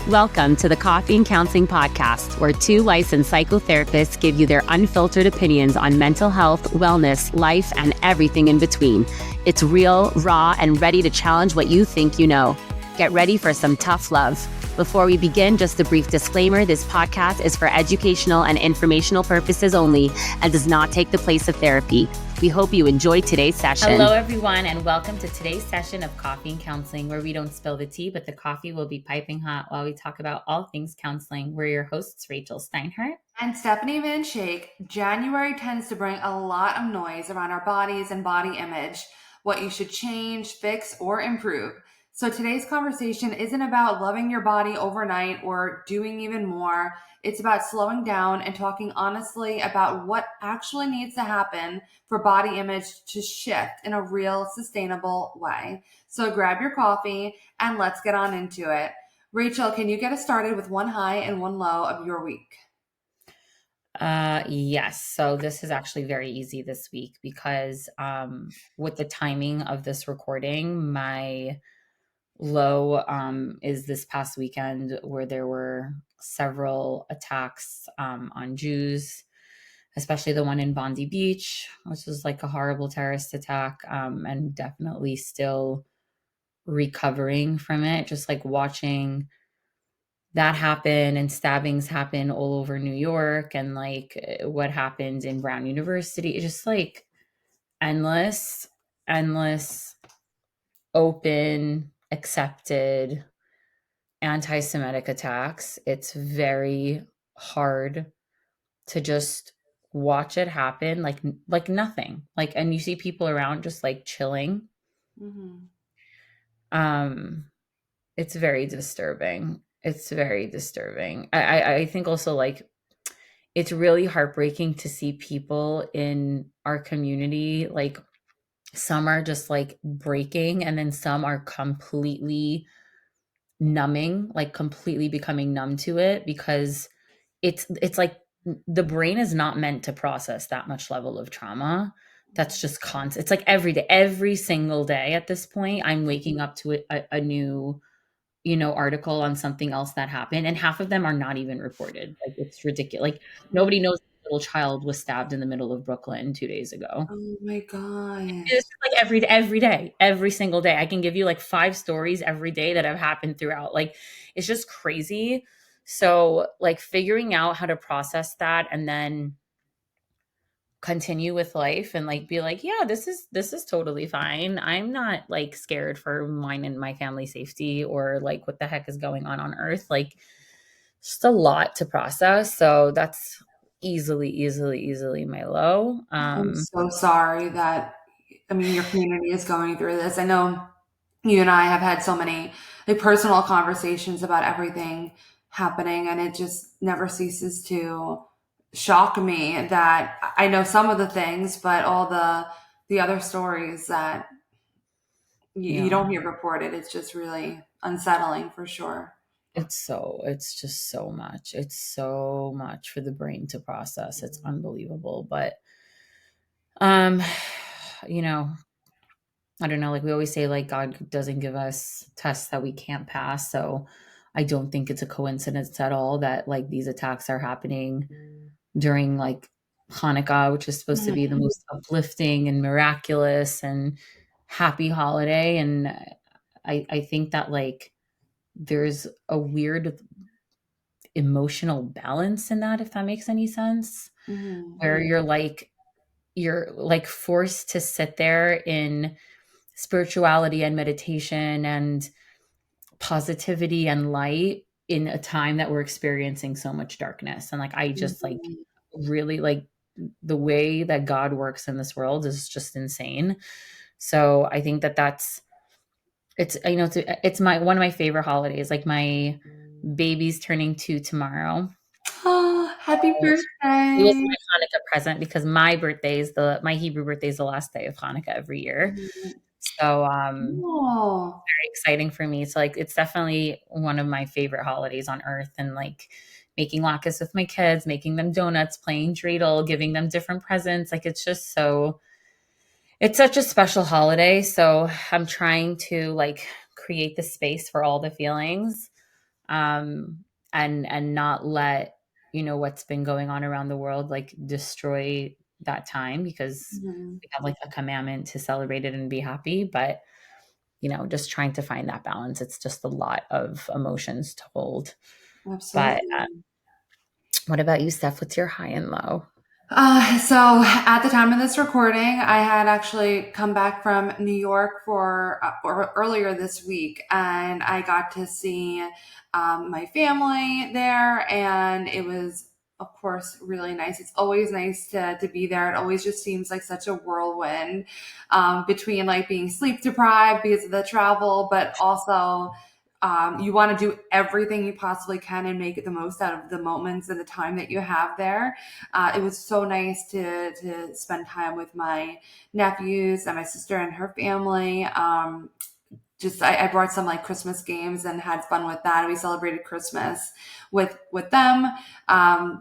Welcome to the Coffee and Counseling Podcast, where two licensed psychotherapists give you their unfiltered opinions on mental health, wellness, life, and everything in between. It's real, raw, and ready to challenge what you think you know. Get ready for some tough love. Before we begin, just a brief disclaimer, this podcast is for educational and informational purposes only and does not take the place of therapy. We hope you enjoy today's session. Hello, everyone, and welcome to today's session of Coffee and Counseling, where we don't spill the tea, but the coffee will be piping hot while we talk about all things counseling. We're your hosts, Rachel Steinhardt and Stephanie Van Schaick. January tends to bring a lot of noise around our bodies and body image, what you should change, fix, or improve. So today's conversation isn't about loving your body overnight or doing even more. It's about slowing down and talking honestly about what actually needs to happen for body image to shift in a real, sustainable way. So grab your coffee and let's get on into it. Rachel, can you get us started with one high and one low of your week? Yes. So this is actually very easy this week because with the timing of this recording, my low is this past weekend where there were several attacks on Jews, especially the one in Bondi Beach, which was like a horrible terrorist attack, and definitely still recovering from it. Just like watching that happen and stabbings happen all over New York and like what happened in Brown University. It's just like endless, open, accepted anti-Semitic attacks. It's very hard to just watch it happen like nothing. Like, and you see people around just like chilling. Mm-hmm. It's very disturbing. It's very disturbing. I think also like it's really heartbreaking to see people in our community, like some are just like breaking and then some are completely numbing, like completely becoming numb to it because it's like the brain is not meant to process that much level of trauma. That's just constant. It's like every day, every single day at this point, I'm waking up to a new article on something else that happened, and half of them are not even reported. Like it's ridiculous. Like nobody knows a little child was stabbed in the middle of Brooklyn 2 days ago. Oh my gosh. It's like every day, every single day. I can give you like 5 stories every day that have happened throughout. Like it's just crazy. So like figuring out how to process that and then continue with life and like be like, yeah, this is totally fine. I'm not like scared for mine and my family safety or like what the heck is going on earth. Like just a lot to process. So that's easily my low. I'm so sorry that, your community is going through this. I know you and I have had so many like personal conversations about everything happening, and it just never ceases to shock me that I know some of the things, but all the other stories that you don't hear reported, it's just really unsettling for sure. It's just so much. It's so much for the brain to process. It's unbelievable. But you know, I don't know, like we always say, like God doesn't give us tests that we can't pass. So I don't think it's a coincidence at all that like these attacks are happening during like Hanukkah, which is supposed to be the most uplifting and miraculous and happy holiday. And I think that like there's a weird emotional balance in that, if that makes any sense, where you're like forced to sit there in spirituality and meditation and positivity and light in a time that we're experiencing so much darkness. And like I just like really like the way that God works in this world is just insane. So I think that it's it's my one of my favorite holidays. Like my baby's turning 2 tomorrow. Oh, happy birthday. It was my Hanukkah present because my Hebrew birthday is the last day of Hanukkah every year. So very exciting for me. So like it's definitely one of my favorite holidays on earth, and like making latkes with my kids, making them donuts, playing dreidel, giving them different presents. Like it's such a special holiday. So I'm trying to like create the space for all the feelings. um, and not let, what's been going on around the world like destroy that time, because Mhm. we have like a commandment to celebrate it and be happy. But just trying to find that balance. It's just a lot of emotions to hold. But Absolutely. what about you, Steph? What's your high and low? So at the time of this recording, I had actually come back from New York or earlier this week, and I got to see my family there, and it was, of course, really nice. It's always nice to be there. It always just seems like such a whirlwind between like being sleep deprived because of the travel, but also you want to do everything you possibly can and make the most out of the moments and the time that you have there. It was so nice to spend time with my nephews and my sister and her family. Just I brought some like Christmas games and had fun with that. We celebrated Christmas with them.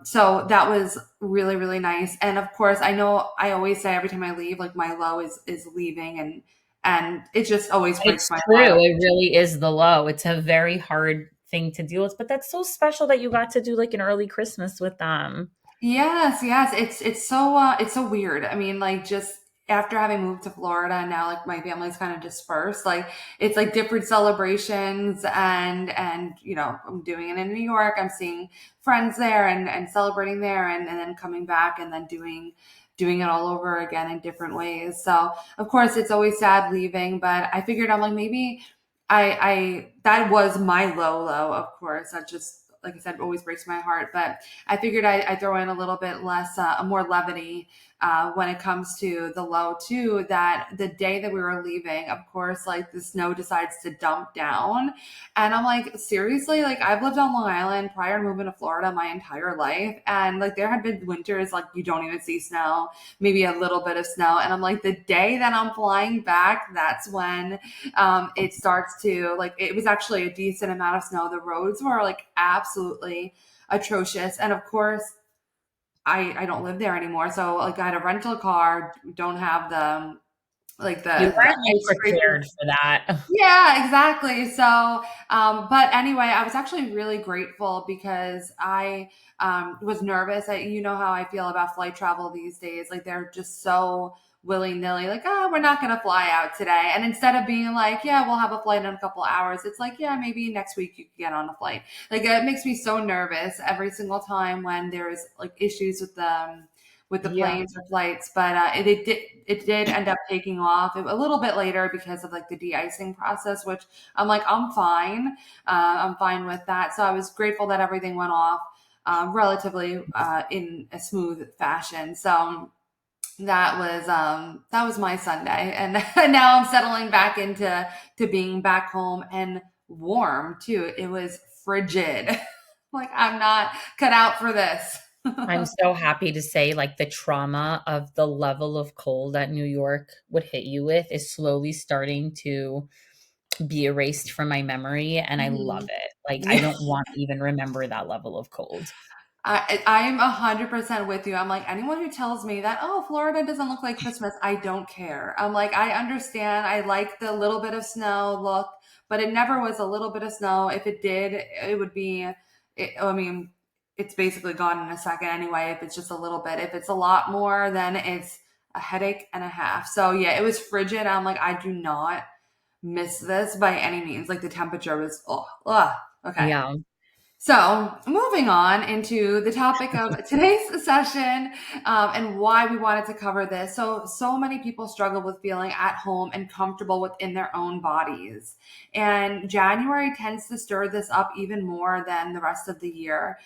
So that was really really nice. And of course, I know I always say every time I leave, like my low is leaving, and it just always breaks It's my true. heart. It really is the low. It's a very hard thing to deal with, but that's so special that you got to do like an early Christmas with them. Yes, yes. It's so weird. I mean, like just after having moved to Florida and now like my family's kind of dispersed, like it's like different celebrations and I'm doing it in New York. I'm seeing friends there and celebrating there and then coming back and then doing it all over again in different ways. So of course it's always sad leaving, but I figured I'm like maybe I that was my low, of course. That just like I said, always breaks my heart. But I figured I'd throw in a little bit less, more levity when it comes to the low too. That the day that we were leaving, of course, like the snow decides to dump down, and I'm like, seriously, like I've lived on Long Island prior to moving to Florida my entire life, and like there had been winters like you don't even see snow, maybe a little bit of snow, and I'm like, the day that I'm flying back, that's when it starts to like it was actually a decent amount of snow. The roads were like absolutely atrocious, and of course I don't live there anymore, so like I had a rental car, don't have You the weren't like ice scraper. prepared for that. Yeah, exactly. So, but anyway, I was actually really grateful because I was nervous. You know how I feel about flight travel these days. Like they're just so willy nilly, like, oh, we're not going to fly out today. And instead of being like, yeah, we'll have a flight in a couple hours, it's like, yeah, maybe next week you can get on a flight. Like it makes me so nervous every single time when there's like issues with the Yeah. planes or flights, but it did end up taking off a little bit later because of like the de-icing process, which I'm like I'm fine with that. So I was grateful that everything went off relatively in a smooth fashion. So that was my Sunday, and now I'm settling back into to being back home and warm too. It was frigid. Like I'm not cut out for this. I'm so happy to say, like, the trauma of the level of cold that New York would hit you with is slowly starting to be erased from my memory, and I love Mhm. it. Like, I don't want to even remember that level of cold. I'm 100% with you. I'm like anyone who tells me that oh Florida doesn't look like Christmas, I don't care. I'm like I understand. I like the little bit of snow look, but it never was a little bit of snow. If it did, it would be. I mean, it's basically gone in a second anyway. If it's just a little bit, if it's a lot more, then it's a headache and a half. So yeah, it was frigid. I'm like I do not miss this by any means. Like the temperature was okay. Yeah. So, moving on into the topic of today's session and why we wanted to cover this. So many people struggle with feeling at home and comfortable within their own bodies. And January tends to stir this up even more than the rest of the year.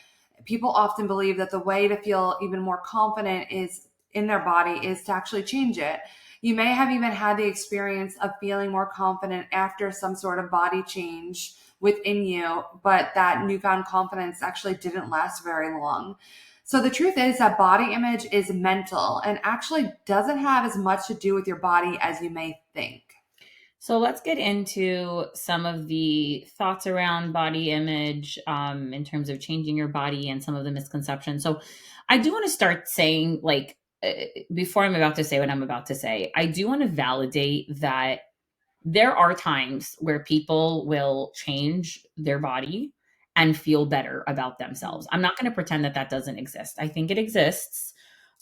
People often believe that the way to feel even more confident is in their body is to actually change it. You may have even had the experience of feeling more confident after some sort of body change within you, but that newfound confidence actually didn't last very long. So the truth is that body image is mental and actually doesn't have as much to do with your body as you may think. So let's get into some of the thoughts around body image, in terms of changing your body and some of the misconceptions. So I do want to start saying, like, before I'm about to say what I'm about to say, I do want to validate that there are times where people will change their body and feel better about themselves. I'm not going to pretend that that doesn't exist. I think it exists.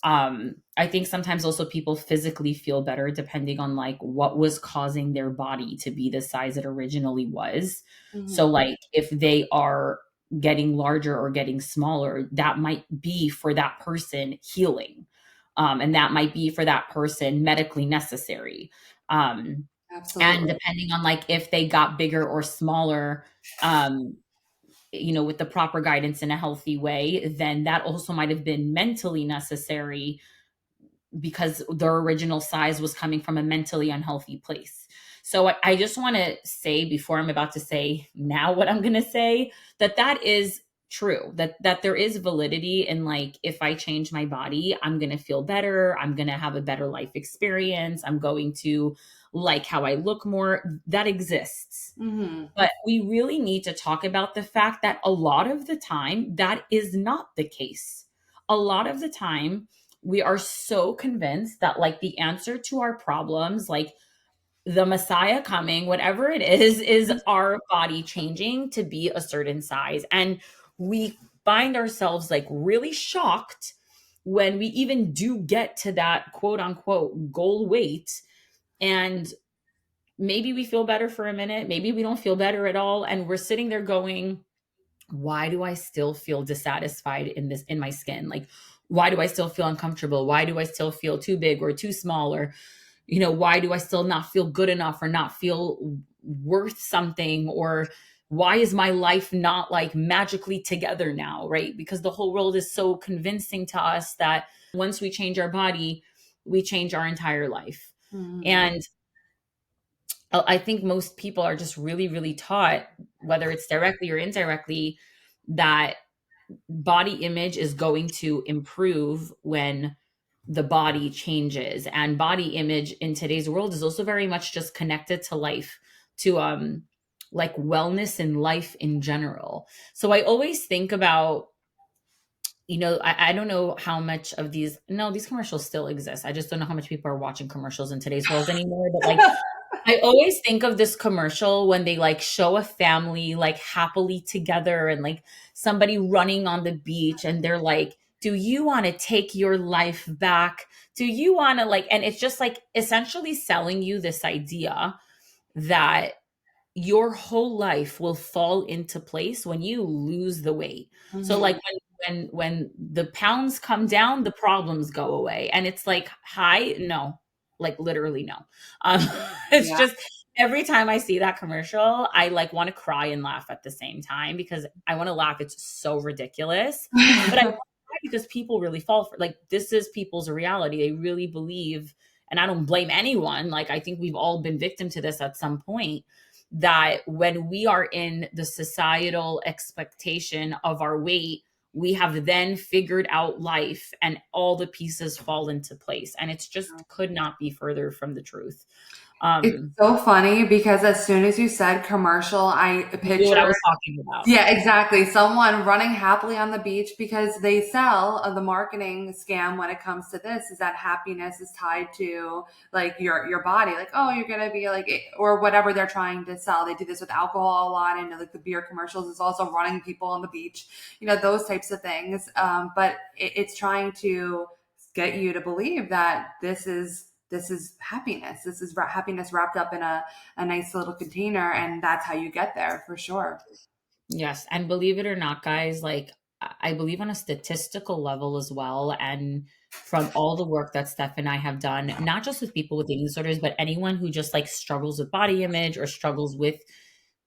I think sometimes also people physically feel better depending on like what was causing their body to be the size it originally was. So Mhm. like if they are getting larger or getting smaller, that might be for that person healing. And that might be for that person medically necessary. And Absolutely. depending on like if they got bigger or smaller, um, with the proper guidance in a healthy way, then that also might have been mentally necessary because their original size was coming from a mentally unhealthy place. So I just want to say before I'm about to say now what I'm going to say, that that is true, that there is validity in like if I change my body, I'm going to feel better, I'm going to have a better life experience, I'm going to like how I look more. That exists. Mhm. But we really need to talk about the fact that a lot of the time, that is not the case. A lot of the time, we are so convinced that, like, the answer to our problems, like the Messiah coming, whatever it is our body changing to be a certain size. And we find ourselves like really shocked when we even do get to that quote unquote goal weight. And maybe we feel better for a minute, maybe we don't feel better at all, and we're sitting there going, why do I still feel dissatisfied in my skin? Like, why do I still feel uncomfortable? Why do I still feel too big or too small? Or why do I still not feel good enough or not feel worth something? Or why is my life not like magically together now, right? Because the whole world is so convincing to us that once we change our body, we change our entire life. Mhm. And I think most people are just really, really taught, whether it's directly or indirectly, that body image is going to improve when the body changes. And body image in today's world is also very much just connected to life, to like wellness in life in general. So I always think about, I don't know how much of these, no, these commercials still exist. I just don't know how much people are watching commercials in today's world anymore. But like I always think of this commercial when they like show a family like happily together and like somebody running on the beach and they're like, do you want to take your life back? Do you want to like, and it's just like essentially selling you this idea that your whole life will fall into place when you lose the weight. So like Mhm. when the pounds come down, the problems go away. And it's like, hi, no, like literally no. Um, it's Yeah. just every time I see that commercial, I like want to cry and laugh at the same time because I want to laugh. It's so ridiculous. But I want to cry because people really fall for like this is people's reality. They really believe, and I don't blame anyone. Like I think we've all been victim to this at some point, that when we are in the societal expectation of our weight, we have then figured out life and all the pieces fall into place. And it's just could not be further from the truth. It's Um, so funny because as soon as you said commercial, I you knew what I pictured. was talking about. Yeah, exactly. Someone running happily on the beach because they sell the marketing scam when it comes to this is that happiness is tied to like your body. Like, oh, you're gonna be like or whatever they're trying to sell. They do this with alcohol a lot. I know like the beer commercials is also running people on the beach, those types of things. But it's trying to get you to believe that this is happiness. This is happiness wrapped up in a nice little container, and that's how you get there for sure. Yes. And believe it or not, guys, like I believe on a statistical level as well. And from all the work that Steph and I have done, not just with people with eating disorders, but anyone who just like struggles with body image or struggles with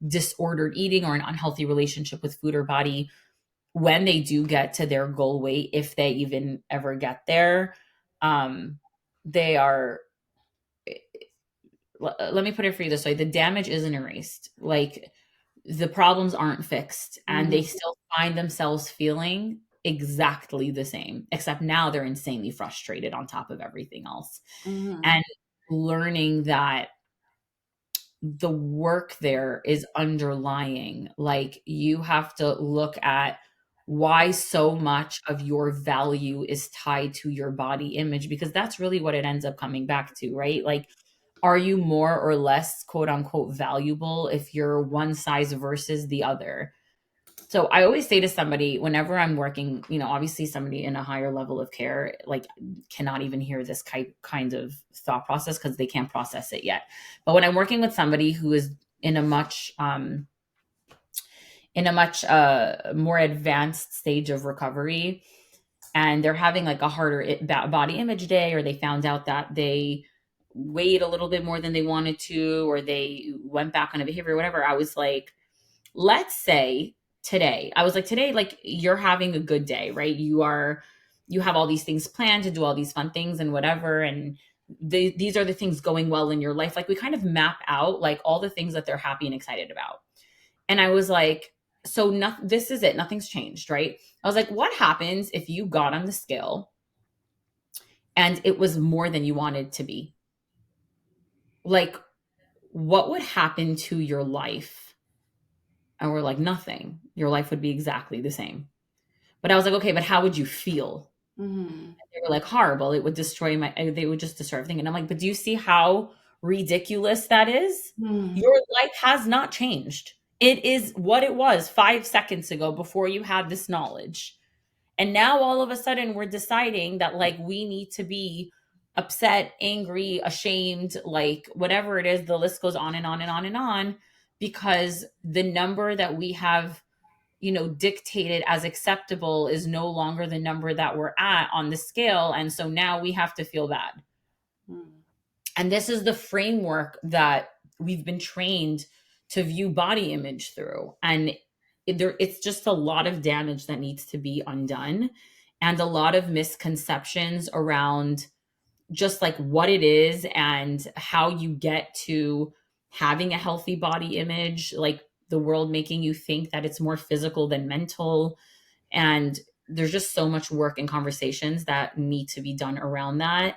disordered eating or an unhealthy relationship with food or body, when they do get to their goal weight, if they even ever get there, um, they are, let me put it for you this way, the damage isn't erased. Like the problems aren't fixed and they Mhm, still find themselves feeling exactly the same, except now they're insanely frustrated on top of everything else. mhm. And learning that the work there is underlying. Like you have to look at why so much of your value is tied to your body image, because that's really what it ends up coming back to, right? Like, are you more or less quote unquote valuable if you're one size versus the other? So I always say to somebody whenever I'm working, obviously somebody in a higher level of care, like cannot even hear this kind of thought process because they can't process it yet. But when I'm working with somebody who is in a much, more advanced stage of recovery, and they're having like a harder body image day, or they found out that they weighed a little bit more than they wanted to, or they went back on a behavior, whatever, I was like, let's say today, I was like, today, like you're having a good day, right? You have all these things planned to do all these fun things and whatever. And these are the things going well in your life. Like we kind of map out like all the things that they're happy and excited about. And I was like, so this is it. Nothing's changed, right? I was like, what happens if you got on the scale and it was more than you wanted to be? Like, what would happen to your life? And we're like, nothing. Your life would be exactly the same. But I was like, okay, but how would you feel? Mm-hmm. They were like, horrible. It would destroy they would just destroy everything. And I'm like, but do you see how ridiculous that is? Mm-hmm. Your life has not changed. It is what it was 5 seconds ago before you had this knowledge. And now all of a sudden we're deciding that like we need to be upset, angry, ashamed, like whatever it is, the list goes on and on and on and on, because the number that we have, dictated as acceptable is no longer the number that we're at on the scale. And so now we have to feel bad. And this is the framework that we've been trained to view body image through. And it's just a lot of damage that needs to be undone, and a lot of misconceptions around just like what it is and how you get to having a healthy body image, like the world making you think that it's more physical than mental. And there's just so much work and conversations that need to be done around that.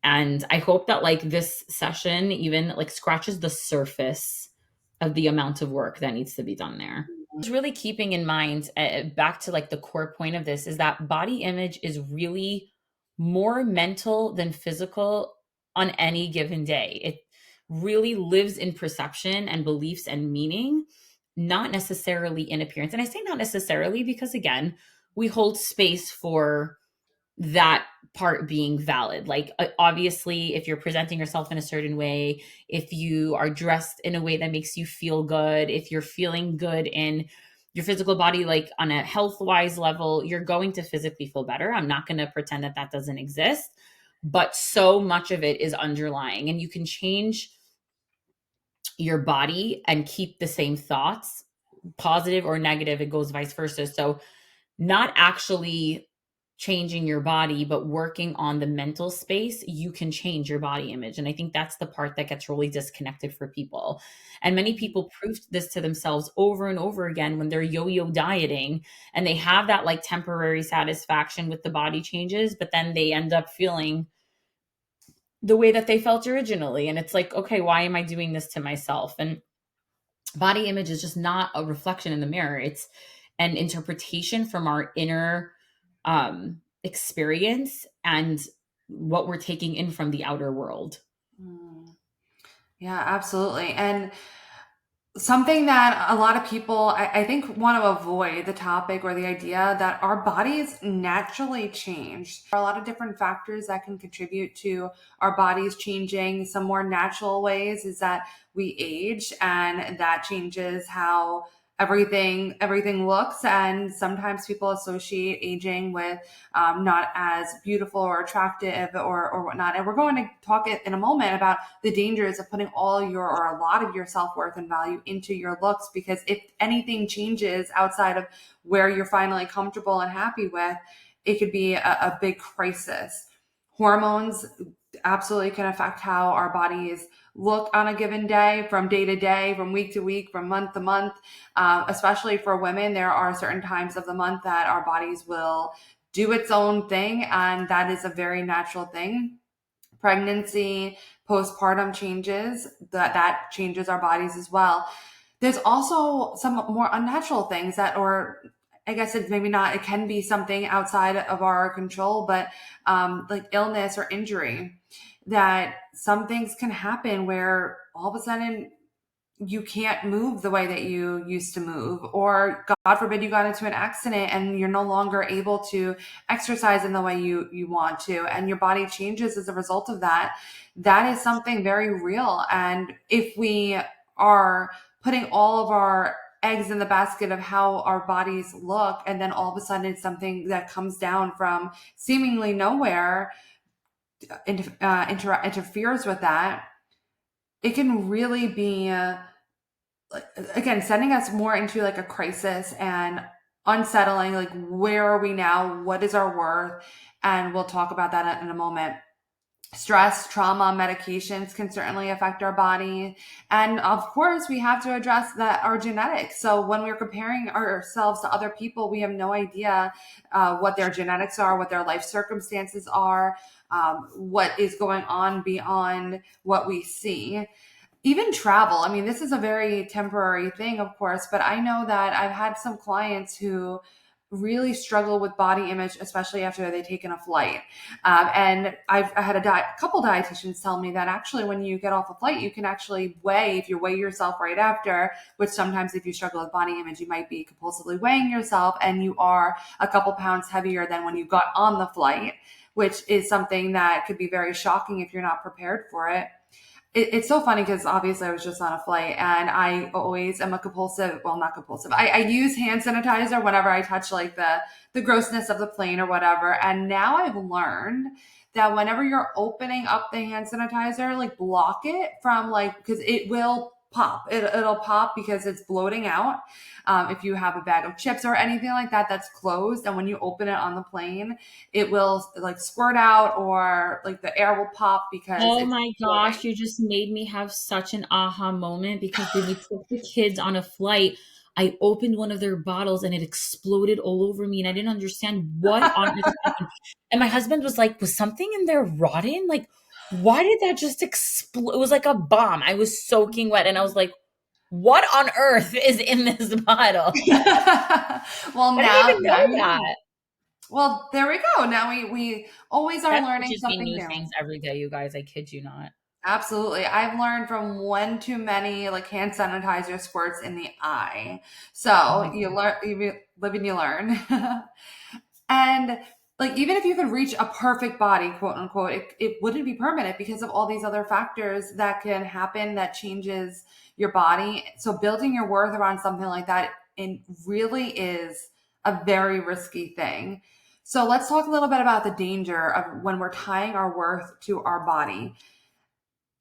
And I hope that like this session even like scratches the surface of the amount of work that needs to be done there. Just really keeping in mind, back to like the core point of this, is that body image is really more mental than physical on any given day. It really lives in perception and beliefs and meaning, not necessarily in appearance. And I say not necessarily because, again, we hold space for that part being valid. Like, obviously, if you're presenting yourself in a certain way, if you are dressed in a way that makes you feel good, if you're feeling good in your physical body, like on a health wise level, you're going to physically feel better. I'm not going to pretend that that doesn't exist, but so much of it is underlying, and you can change your body and keep the same thoughts, positive or negative. It goes vice versa. So not actually changing your body, but working on the mental space, you can change your body image. And I think that's the part that gets really disconnected for people. And many people prove this to themselves over and over again when they're yo-yo dieting, and they have that like temporary satisfaction with the body changes, but then they end up feeling the way that they felt originally. And it's like, okay, why am I doing this to myself? And body image is just not a reflection in the mirror. It's an interpretation from our inner experience and what we're taking in from the outer world. Mm. Yeah, absolutely. And something that a lot of people, I think, want to avoid the topic or the idea that our bodies naturally change. There are a lot of different factors that can contribute to our bodies changing. Some more natural ways is that we age, and that changes how everything looks. And sometimes people associate aging with not as beautiful or attractive or whatnot. And we're going to talk in a moment about the dangers of putting all your or a lot of your self-worth and value into your looks, because if anything changes outside of where you're finally comfortable and happy with, it could be a big crisis. Hormones absolutely can affect how our bodies look on a given day, from day to day, from week to week, from month to month. Especially for women, there are certain times of the month that our bodies will do its own thing, and that is a very natural thing. Pregnancy, postpartum changes, that changes our bodies as well. There's also some more unnatural things that, or I guess it's maybe not, it can be something outside of our control, but like illness or injury, that some things can happen where all of a sudden you can't move the way that you used to move, or God forbid you got into an accident and you're no longer able to exercise in the way you want to, and your body changes as a result of that. That is something very real. And if we are putting all of our eggs in the basket of how our bodies look, and then all of a sudden it's something that comes down from seemingly nowhere, interferes with that, it can really be again sending us more into like a crisis and unsettling. Like, where are we now? What is our worth? And we'll talk about that in a moment. Stress, trauma, medications can certainly affect our body. And of course, we have to address that our genetics. So when we're comparing ourselves to other people, we have no idea what their genetics are, what their life circumstances are, what is going on beyond what we see. Even travel. I mean, this is a very temporary thing, of course, but I know that I've had some clients who really struggle with body image, especially after they've taken a flight. And I had a couple dietitians tell me that actually, when you get off a flight, you can actually weigh, if you weigh yourself right after, which sometimes if you struggle with body image, you might be compulsively weighing yourself and you are a couple pounds heavier than when you got on the flight, which is something that could be very shocking if you're not prepared for it. It's so funny because obviously I was just on a flight, and I always am a compulsive, well, not compulsive. I use hand sanitizer whenever I touch like the grossness of the plane or whatever. And now I've learned that whenever you're opening up the hand sanitizer, like block it from like, because it will pop. It'll pop because it's bloating out. If you have a bag of chips or anything like that that's closed, and when you open it on the plane, it will like squirt out, or like the air will pop because Oh it's my floating. gosh, you just made me have such an aha moment because when we took the kids on a flight, I opened one of their bottles and it exploded all over me and I didn't understand what on earth happened. And my husband was like, was something in there rotten? Like, why did that just explode? It was like a bomb. I was soaking wet and I was like, what on earth is in this bottle? Well, I didn't now even now know you know. that. Well, there we go. Now we always are That learning teaches me something new new. things every day, you guys. I kid you not. Absolutely. I've learned from one too many like hand sanitizer squirts in the eye. Oh my So you God. learn, you live and you learn. And like, even if you could reach a perfect body, quote unquote, it wouldn't be permanent because of all these other factors that can happen that changes your body. So building your worth around something like that, it really is a very risky thing. So let's talk a little bit about the danger of when we're tying our worth to our body.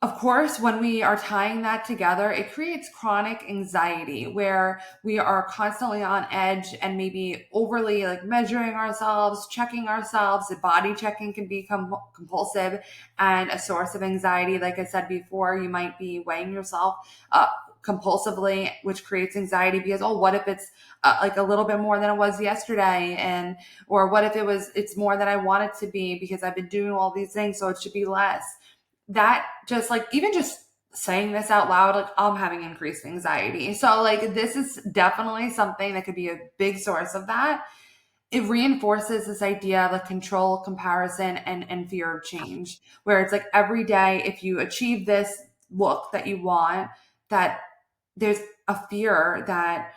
Of course, when we are tying that together, it creates chronic anxiety where we are constantly on edge and maybe overly like measuring ourselves, checking ourselves. The body checking can become compulsive and a source of anxiety. Like I said before, you might be weighing yourself compulsively, which creates anxiety because, oh, what if it's like a little bit more than it was yesterday? And, or what if it's more than I want it to be because I've been doing all these things, so it should be less. That just like, even just saying this out loud, like, I'm having increased anxiety. So like, this is definitely something that could be a big source of that. It reinforces this idea of like control, comparison, and fear of change, where it's like every day, if you achieve this look that you want, that there's a fear that,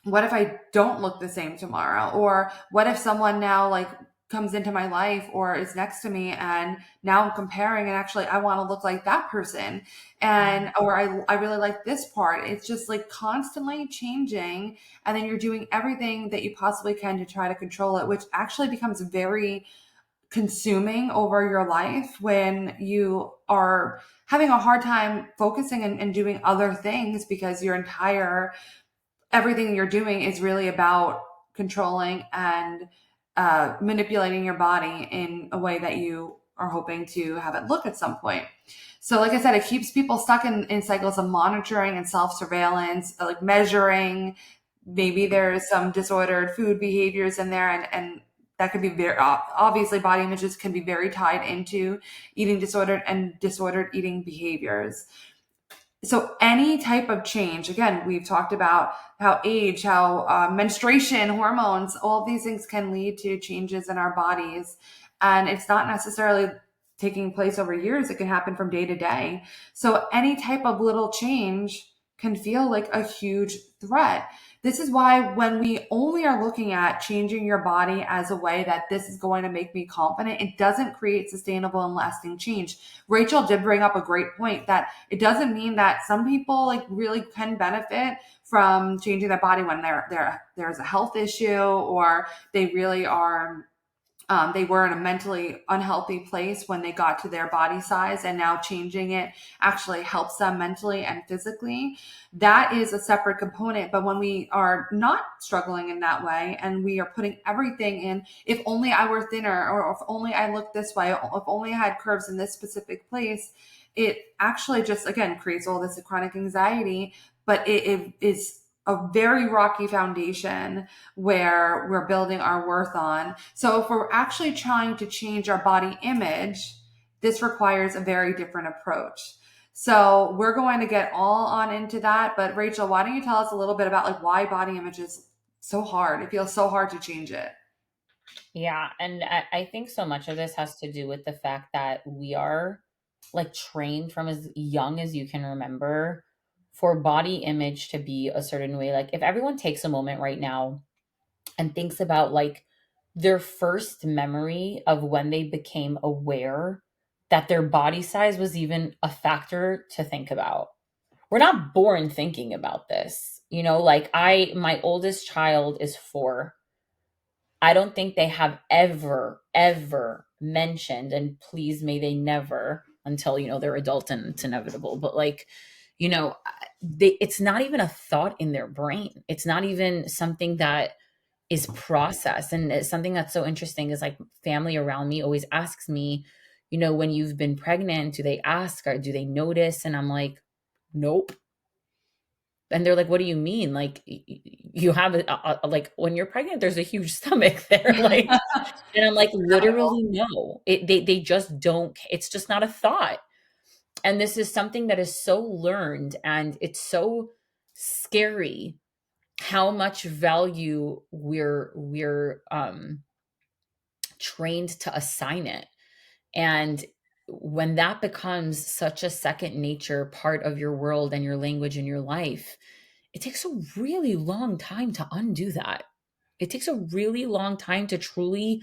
what if I don't look the same tomorrow? Or what if someone now like comes into my life or is next to me, and now I'm comparing and actually I want to look like that person, and or I really like this part. It's just like constantly changing, and then you're doing everything that you possibly can to try to control it, which actually becomes very consuming over your life when you are having a hard time focusing and doing other things because your entire everything you're doing is really about controlling and manipulating your body in a way that you are hoping to have it look at some point. So, like I said, it keeps people stuck in cycles of monitoring and self surveillance, like measuring. Maybe there's some disordered food behaviors in there, and that could be very obviously body images can be very tied into eating disordered and disordered eating behaviors. So any type of change, again, we've talked about how age, how menstruation, hormones, all of these things can lead to changes in our bodies. And it's not necessarily taking place over years. It can happen from day to day. So any type of little change can feel like a huge threat. This is why when we only are looking at changing your body as a way that this is going to make me confident, it doesn't create sustainable and lasting change. Rachel did bring up a great point that it doesn't mean that some people like really can benefit from changing their body when there's a health issue, or they really are they were in a mentally unhealthy place when they got to their body size, and now changing it actually helps them mentally and physically. That is a separate component. But when we are not struggling in that way and we are putting everything in, if only I were thinner, or if only I looked this way, or if only I had curves in this specific place, it actually just, again, creates all this chronic anxiety. But it is a very rocky foundation where we're building our worth on. So if we're actually trying to change our body image, this requires a very different approach. So we're going to get all on into that. But Rachel, why don't you tell us a little bit about like why body image is so hard? It feels so hard to change it. Yeah, and I think so much of this has to do with the fact that we are like trained from as young as you can remember for body image to be a certain way. Like if everyone takes a moment right now and thinks about like their first memory of when they became aware that their body size was even a factor to think about. We're not born thinking about this. You know, like my oldest child is 4. I don't think they have ever mentioned, and please may they never until, they're adult and it's inevitable. But like, it's not even a thought in their brain. It's not even something that is processed. And it's something that's so interesting is like family around me always asks me, when you've been pregnant, do they ask or do they notice? And I'm like, nope. And they're like, what do you mean? Like, you have like when you're pregnant, there's a huge stomach there. Like, and I'm like, literally, no. They just don't. It's just not a thought. And this is something that is so learned, and it's so scary how much value we're trained to assign it. And when that becomes such a second nature part of your world and your language and your life, it takes a really long time to undo that. It takes a really long time to truly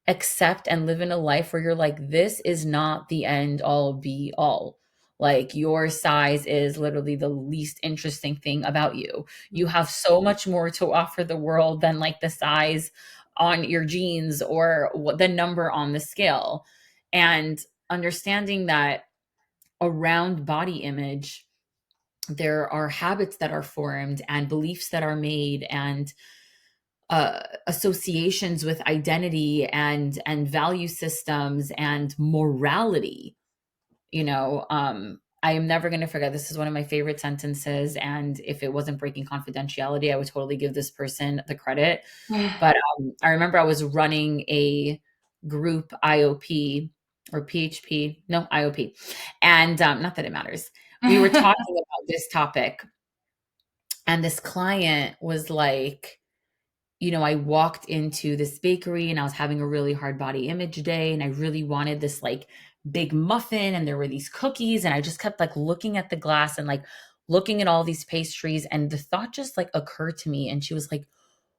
accept and live in a life where you're like, this is not the end all be all. Like, your size is literally the least interesting thing about you. You have so much more to offer the world than like the size on your jeans or the number on the scale. And understanding that around body image, there are habits that are formed and beliefs that are made, and associations with identity and value systems and morality. I am never going to forget, this is one of my favorite sentences, and if it wasn't breaking confidentiality, I would totally give this person the credit. But I remember I was running a group IOP or PHP, no, IOP, and not that it matters. We were talking about this topic, and this client was like, I walked into this bakery and I was having a really hard body image day, and I really wanted this like big muffin, and there were these cookies, and I just kept like looking at the glass and like looking at all these pastries, and the thought just like occurred to me, and she was like,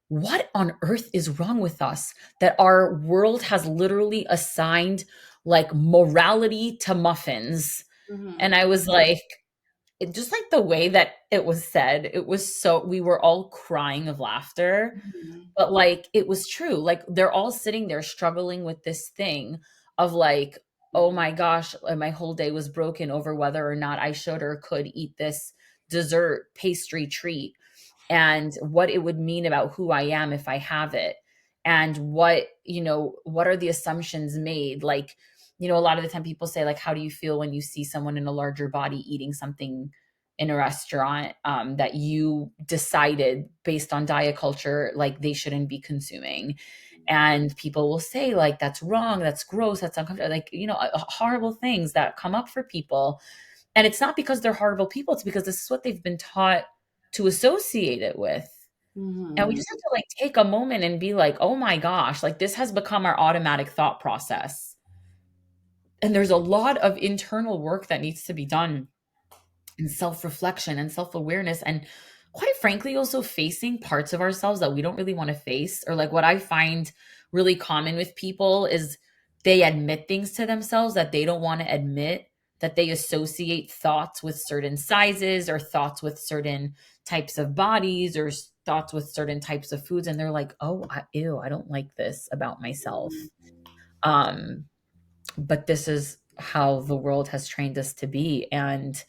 what on earth is wrong with us that our world has literally assigned like morality to muffins? Mhm. And I was like, just like the way that it was said, it was so, we were all crying of laughter. Mhm. But like it was true. Like they're all sitting there struggling with this thing of like, oh my gosh, my whole day was broken over whether or not I should or could eat this dessert pastry treat, and what it would mean about who I am if I have it. And what are the assumptions made? Like, a lot of the time people say, like, how do you feel when you see someone in a larger body eating something in a restaurant that you decided based on diet culture, like they shouldn't be consuming? And people will say, like, that's wrong, that's gross, that's uncomfortable, like, horrible things that come up for people. And it's not because they're horrible people, it's because this is what they've been taught to associate it with. And we Mhm. just have to like take a moment and be like, oh my gosh, like this has become our automatic thought process. And there's a lot of internal work that needs to be done and self-reflection and self-awareness, and quite frankly also facing parts of ourselves that we don't really want to face. Or like what I find really common with people is they admit things to themselves that they don't want to admit, that they associate thoughts with certain sizes or thoughts with certain types of bodies or thoughts with certain types of foods, and they're like, oh, ew, I don't like this about myself. um but this is how the world has trained us to be. And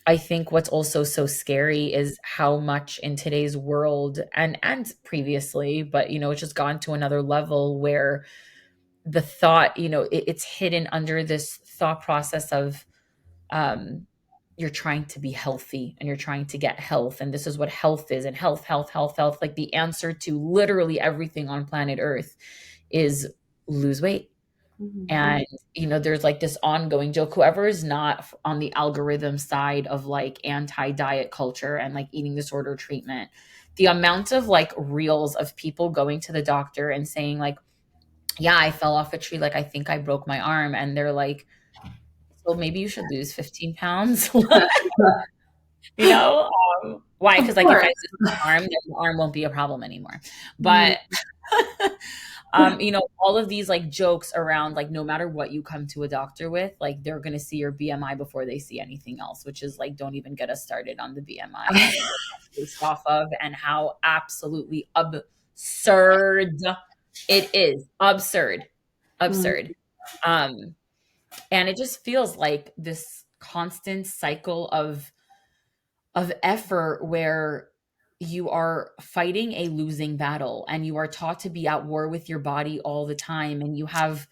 I think what's also so scary is how much in today's world, and previously, but it's just gone to another level where the thought, it's hidden under this thought process of, um you're trying to be healthy and you're trying to get health, and this is what health is, and health, health, health, health. Like the answer to literally everything on planet Earth is lose weight. Mhm. And there's like this ongoing joke, whoever is not on the algorithm side of like anti-diet culture and like eating disorder treatment, the amount of like reels of people going to the doctor and saying like, yeah, I fell off a tree, like I think I broke my arm, and they're like, so maybe you should lose 15 pounds. Why? Of Because like if I course. lose my arm, then the arm won't be a problem anymore. Mhm. But all of these like jokes around like no matter what you come to a doctor with, like they're gonna see your BMI before they see anything else, which is like, don't even get us started on the BMI and what that's based off of and how absolutely absurd it is. Absurd. Mhm. Absurd. Um, and it just feels like this constant cycle of effort where you are fighting a losing battle and you are taught to be at war with your body all the time, and you have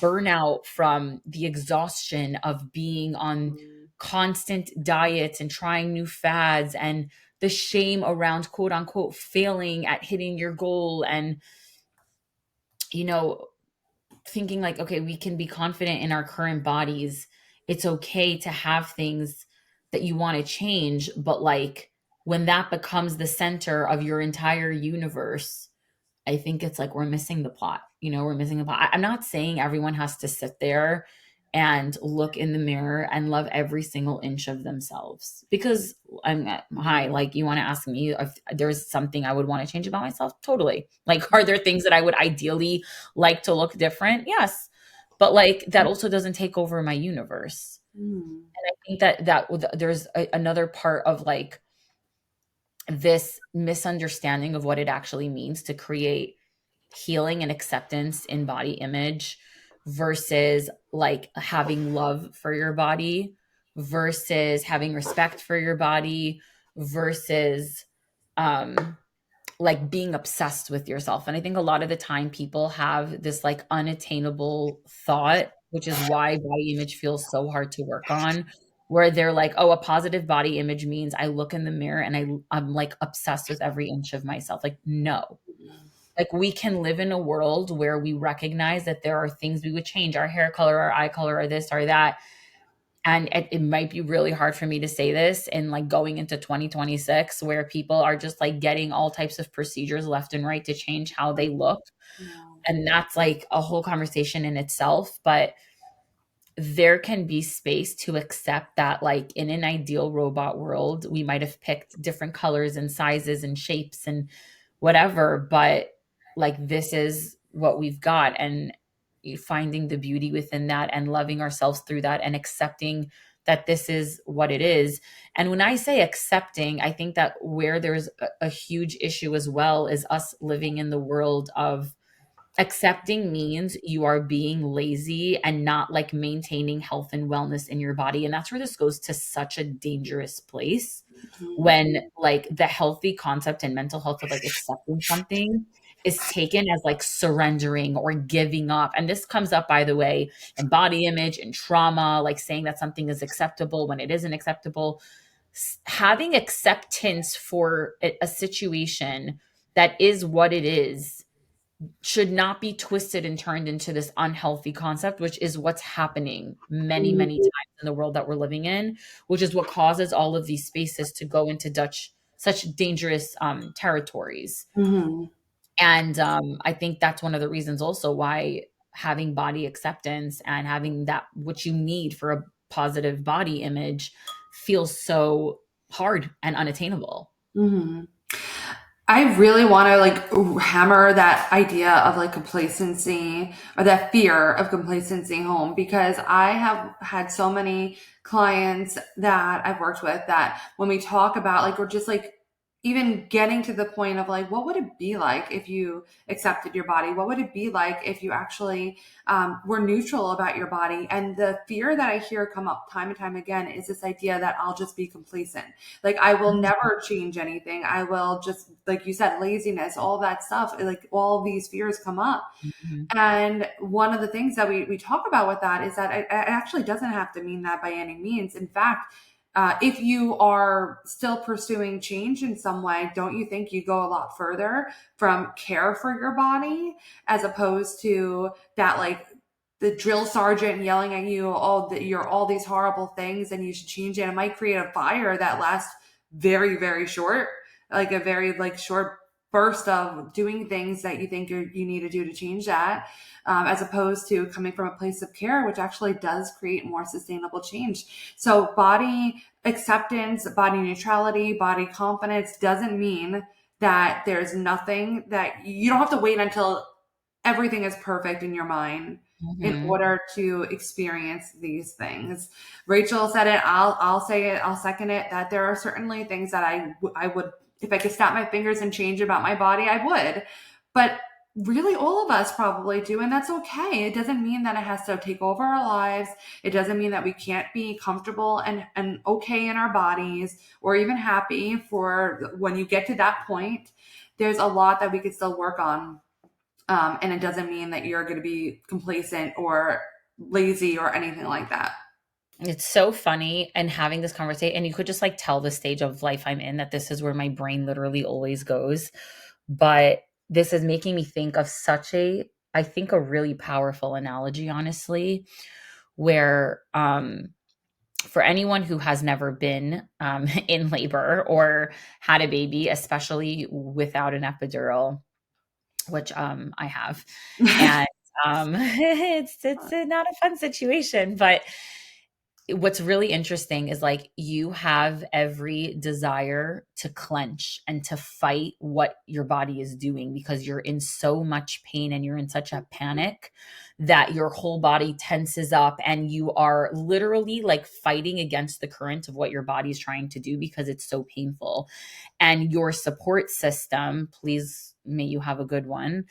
burnout from the exhaustion of being on constant diets and trying new fads, and the shame around quote unquote failing at hitting your goal, and you know thinking like, okay, we can be confident in our current bodies. It's okay to have things that you want to change, but like when that becomes the center of your entire universe, I think it's like we're missing the plot. We're missing the plot. I'm not saying everyone has to sit there and look in the mirror and love every single inch of themselves, because I'm hi, like you want to ask me if there's something I would want to change about myself. Totally. Like, are there things that I would ideally like to look different? Yes. But like that also doesn't take over my universe. Mhm. And I think there's another part of like this misunderstanding of what it actually means to create healing and acceptance in body image versus like having love for your body versus having respect for your body versus um like being obsessed with yourself. And I think a lot of the time people have this like unattainable thought, which is why body image feels so hard to work on, where they're like, oh, a positive body image means I look in the mirror and I'm like obsessed with every inch of myself. Like, no. Like we can live in a world where we recognize that there are things we would change, our hair color, our eye color, or this or that. And it might be really hard for me to say this in like going into 2026 where people are just like getting all types of procedures left and right to change how they look. Yeah. And that's like a whole conversation in itself. But there can be space to accept that like in an ideal robot world we might have picked different colors and sizes and shapes and whatever, but like this is what we've got, and finding the beauty within that and loving ourselves through that and accepting that this is what it is. And when I say accepting, I think that where there's a huge issue as well is us living in the world of accepting means you are being lazy and not like maintaining health and wellness in your body. And that's where this goes to such a dangerous place, Mhm. when like the healthy concept and mental health of like accepting something is taken as like surrendering or giving up. And this comes up, by the way, in body image and trauma, like saying that something is acceptable when it isn't acceptable. Having acceptance for a situation that is what it is should not be twisted and turned into this unhealthy concept, which is what's happening many, many Mhm. times in the world that we're living in, which is what causes all of these spaces to go into such dangerous territories. Mhm. And I think that's one of the reasons also why having body acceptance and having that, what you need for a positive body image, feels so hard and unattainable. Mhm. I really want to like hammer that idea of like complacency or that fear of complacency home, because I have had so many clients that I've worked with that when we talk about like, or just like even getting to the point of like, what would it be like if you accepted your body? What would it be like if you actually were neutral about your body? And the fear that I hear come up time and time again is this idea that I'll just be complacent. Like I will never change anything. I will just, like you said, laziness, all that stuff, like all these fears come up. Mhm. And one of the things that we talk about with that is that it actually doesn't have to mean that by any means. In fact, if you are still pursuing change in some way, don't you think you go a lot further from care for your body as opposed to that, like the drill sergeant yelling at you all that you're all these horrible things and you should change it? It might create a fire that lasts very, very short, like a very like short burst of doing things that you think you need to do to change that, as opposed to coming from a place of care, which actually does create more sustainable change. So body acceptance, body neutrality, body confidence doesn't mean that there's nothing that you don't have to wait until everything is perfect in your mind in Mhm. order to experience these things. Rachel said it. I'll say it. I'll second it. That there are certainly things that I would, if I could snap my fingers and change about my body, I would. But really, all of us probably do, and that's okay. It doesn't mean that it has to take over our lives. It doesn't mean that we can't be comfortable and okay in our bodies or even happy for when you get to that point. There's a lot that we could still work on, and it doesn't mean that you're going to be complacent or lazy or anything like that. It's so funny and having this conversation, and you could just like tell the stage of life I'm in that this is where my brain literally always goes. But this is making me think of such a, I think, a really powerful analogy, honestly, where for anyone who has never been in labor or had a baby, especially without an epidural, which I have, and it's not a fun situation, but what's really interesting is like you have every desire to clench and to fight what your body is doing because you're in so much pain and you're in such a panic that your whole body tenses up and you are literally like fighting against the current of what your body's trying to do because it's so painful. And your support system, please may you have a good one,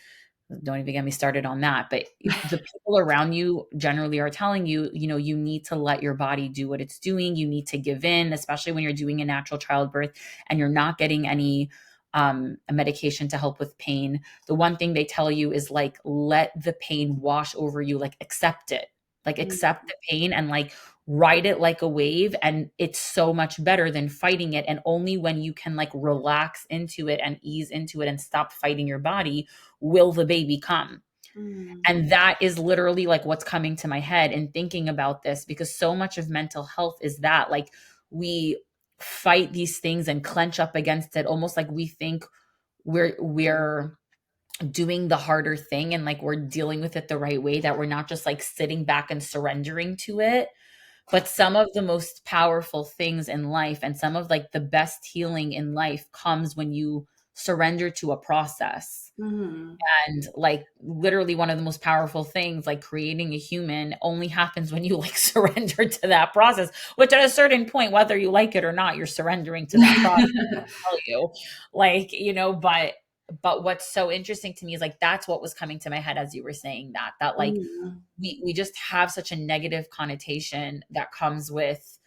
don't even get me started on that. But the people around you generally are telling you, you know, you need to let your body do what it's doing. You need to give in, especially when you're doing a natural childbirth and you're not getting any a medication to help with pain. The one thing they tell you is like, let the pain wash over you, like accept it, like accept the pain and like ride it like a wave. And it's so much better than fighting it. And only when you can like relax into it and ease into it and stop fighting your body will the baby come. Mm, And that is literally like what's coming to my head in thinking about this, because so much of mental health is that like we fight these things and clench up against it, almost like we think we're doing the harder thing and like we're dealing with it the right way, that we're not just like sitting back and surrendering to it. But some of the most powerful things in life and some of like the best healing in life comes when you surrender to a process. mhm. And like literally one of the most powerful things, like creating a human, only happens when you like surrender to that process, which at a certain point, whether you like it or not, you're surrendering to that process. Tell you, like, you know, but what's so interesting to me is like that's what was coming to my head as you were saying that like Mhm, we just have such a negative connotation that comes with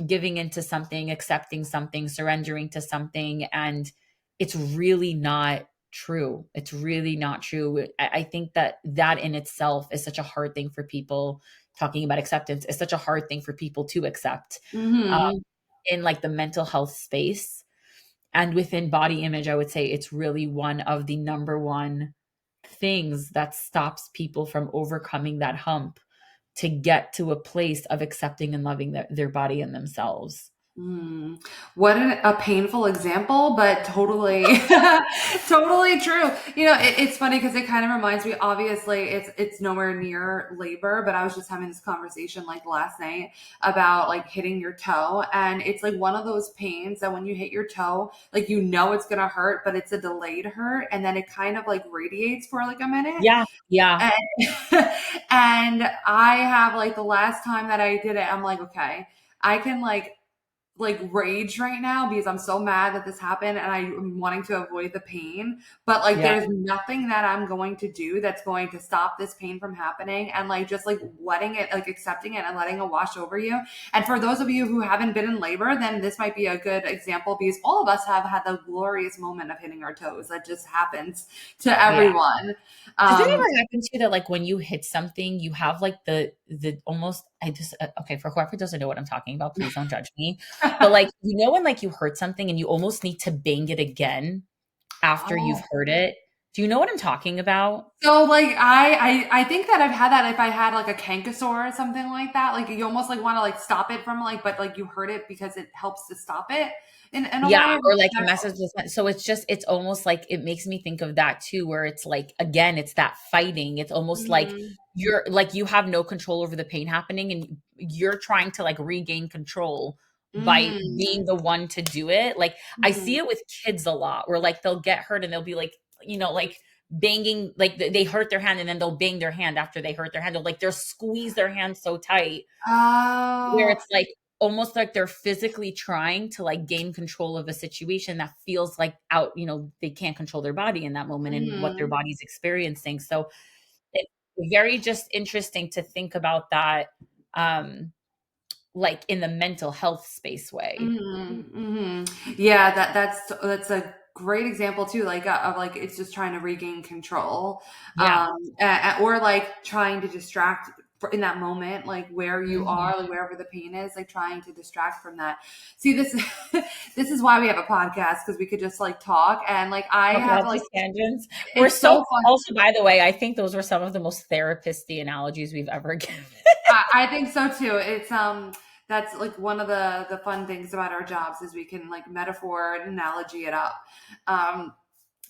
giving into something, accepting something, surrendering to something. And it's really not true. It's really not true. I think that that in itself is such a hard thing for people. Talking about acceptance is such a hard thing for people to accept, um, mhm, in like the mental health space. And within body image, I would say it's really one of the number one things that stops people from overcoming that hump to get to a place of accepting and loving their body and themselves. What a painful example, but totally, totally true. It's funny because it kind of reminds me. Obviously, it's nowhere near labor, but I was just having this conversation like last night about like hitting your toe, and it's like one of those pains that when you hit your toe, like it's gonna hurt, but it's a delayed hurt, and then it kind of like radiates for like a minute. Yeah, yeah, And and I have like the last time that I did it, I'm like, okay, I can like rage right now because I'm so mad that this happened and I'm wanting to avoid the pain. But like yeah. there's nothing that I'm going to do that's going to stop this pain from happening, and like just like letting it, like accepting it and letting it wash over you. And for those of you who haven't been in labor, then this might be a good example because all of us have had the glorious moment of hitting our toes. That just happens to Yeah. everyone. Does it Um ever happen to you that like when you hit something, you have like the almost I just okay, for whoever doesn't know what I'm talking about, please don't judge me. But like when like you hurt something and you almost need to bang it again after you've oh. hurt it. Do you know what I'm talking about? So like I think that I've had that if I had like a canker or something like that. Like you almost like want to like stop it from like, but like you hurt it because it helps to stop it in a Yeah, way. or like a message was sent. So it's almost like it makes me think of that too, where it's like again, it's that fighting. It's almost like Mhm. you're like you have no control over the pain happening and you're trying to like regain control by being Mhm. the one to do it. Like I see Mhm. it with kids a lot where like they'll get hurt and they'll be like, like banging like they hurt their hand and then they'll bang their hand after they hurt their hand. Or like they'll squeeze their hand so tight where Oh. it's like almost like they're physically trying to like gain control of a situation that feels like out, they can't control their body in that moment and what their Mhm. body's experiencing. So it's very just interesting to think about that, um, like in the mental health space way. Mhm. Mhm. Yeah, that's a great example too, like of like it's just trying to regain control, Yeah. or like trying to distract in that moment, like where you Mhm. are, like wherever the pain is, like trying to distract from that. See, this this is why we have a podcast because we could just like talk and like I Talk have about like these tangents. We're it's so so fun. also, by the way, I think those were some of the most therapist-y analogies we've ever given. I think so too. It's that's like one of the fun things about our jobs is we can like metaphor and analogy it up. Um,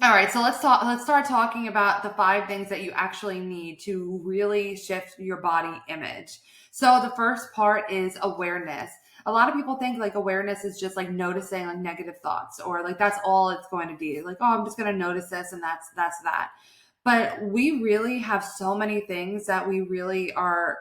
all right, so let's start talking about the 5 things that you actually need to really shift your body image. So the first part is awareness. A lot of people think like awareness is just like noticing like negative thoughts or like that's all it's going to be. Like, oh, I'm just going to notice this and that's that. But we really have so many things that we really are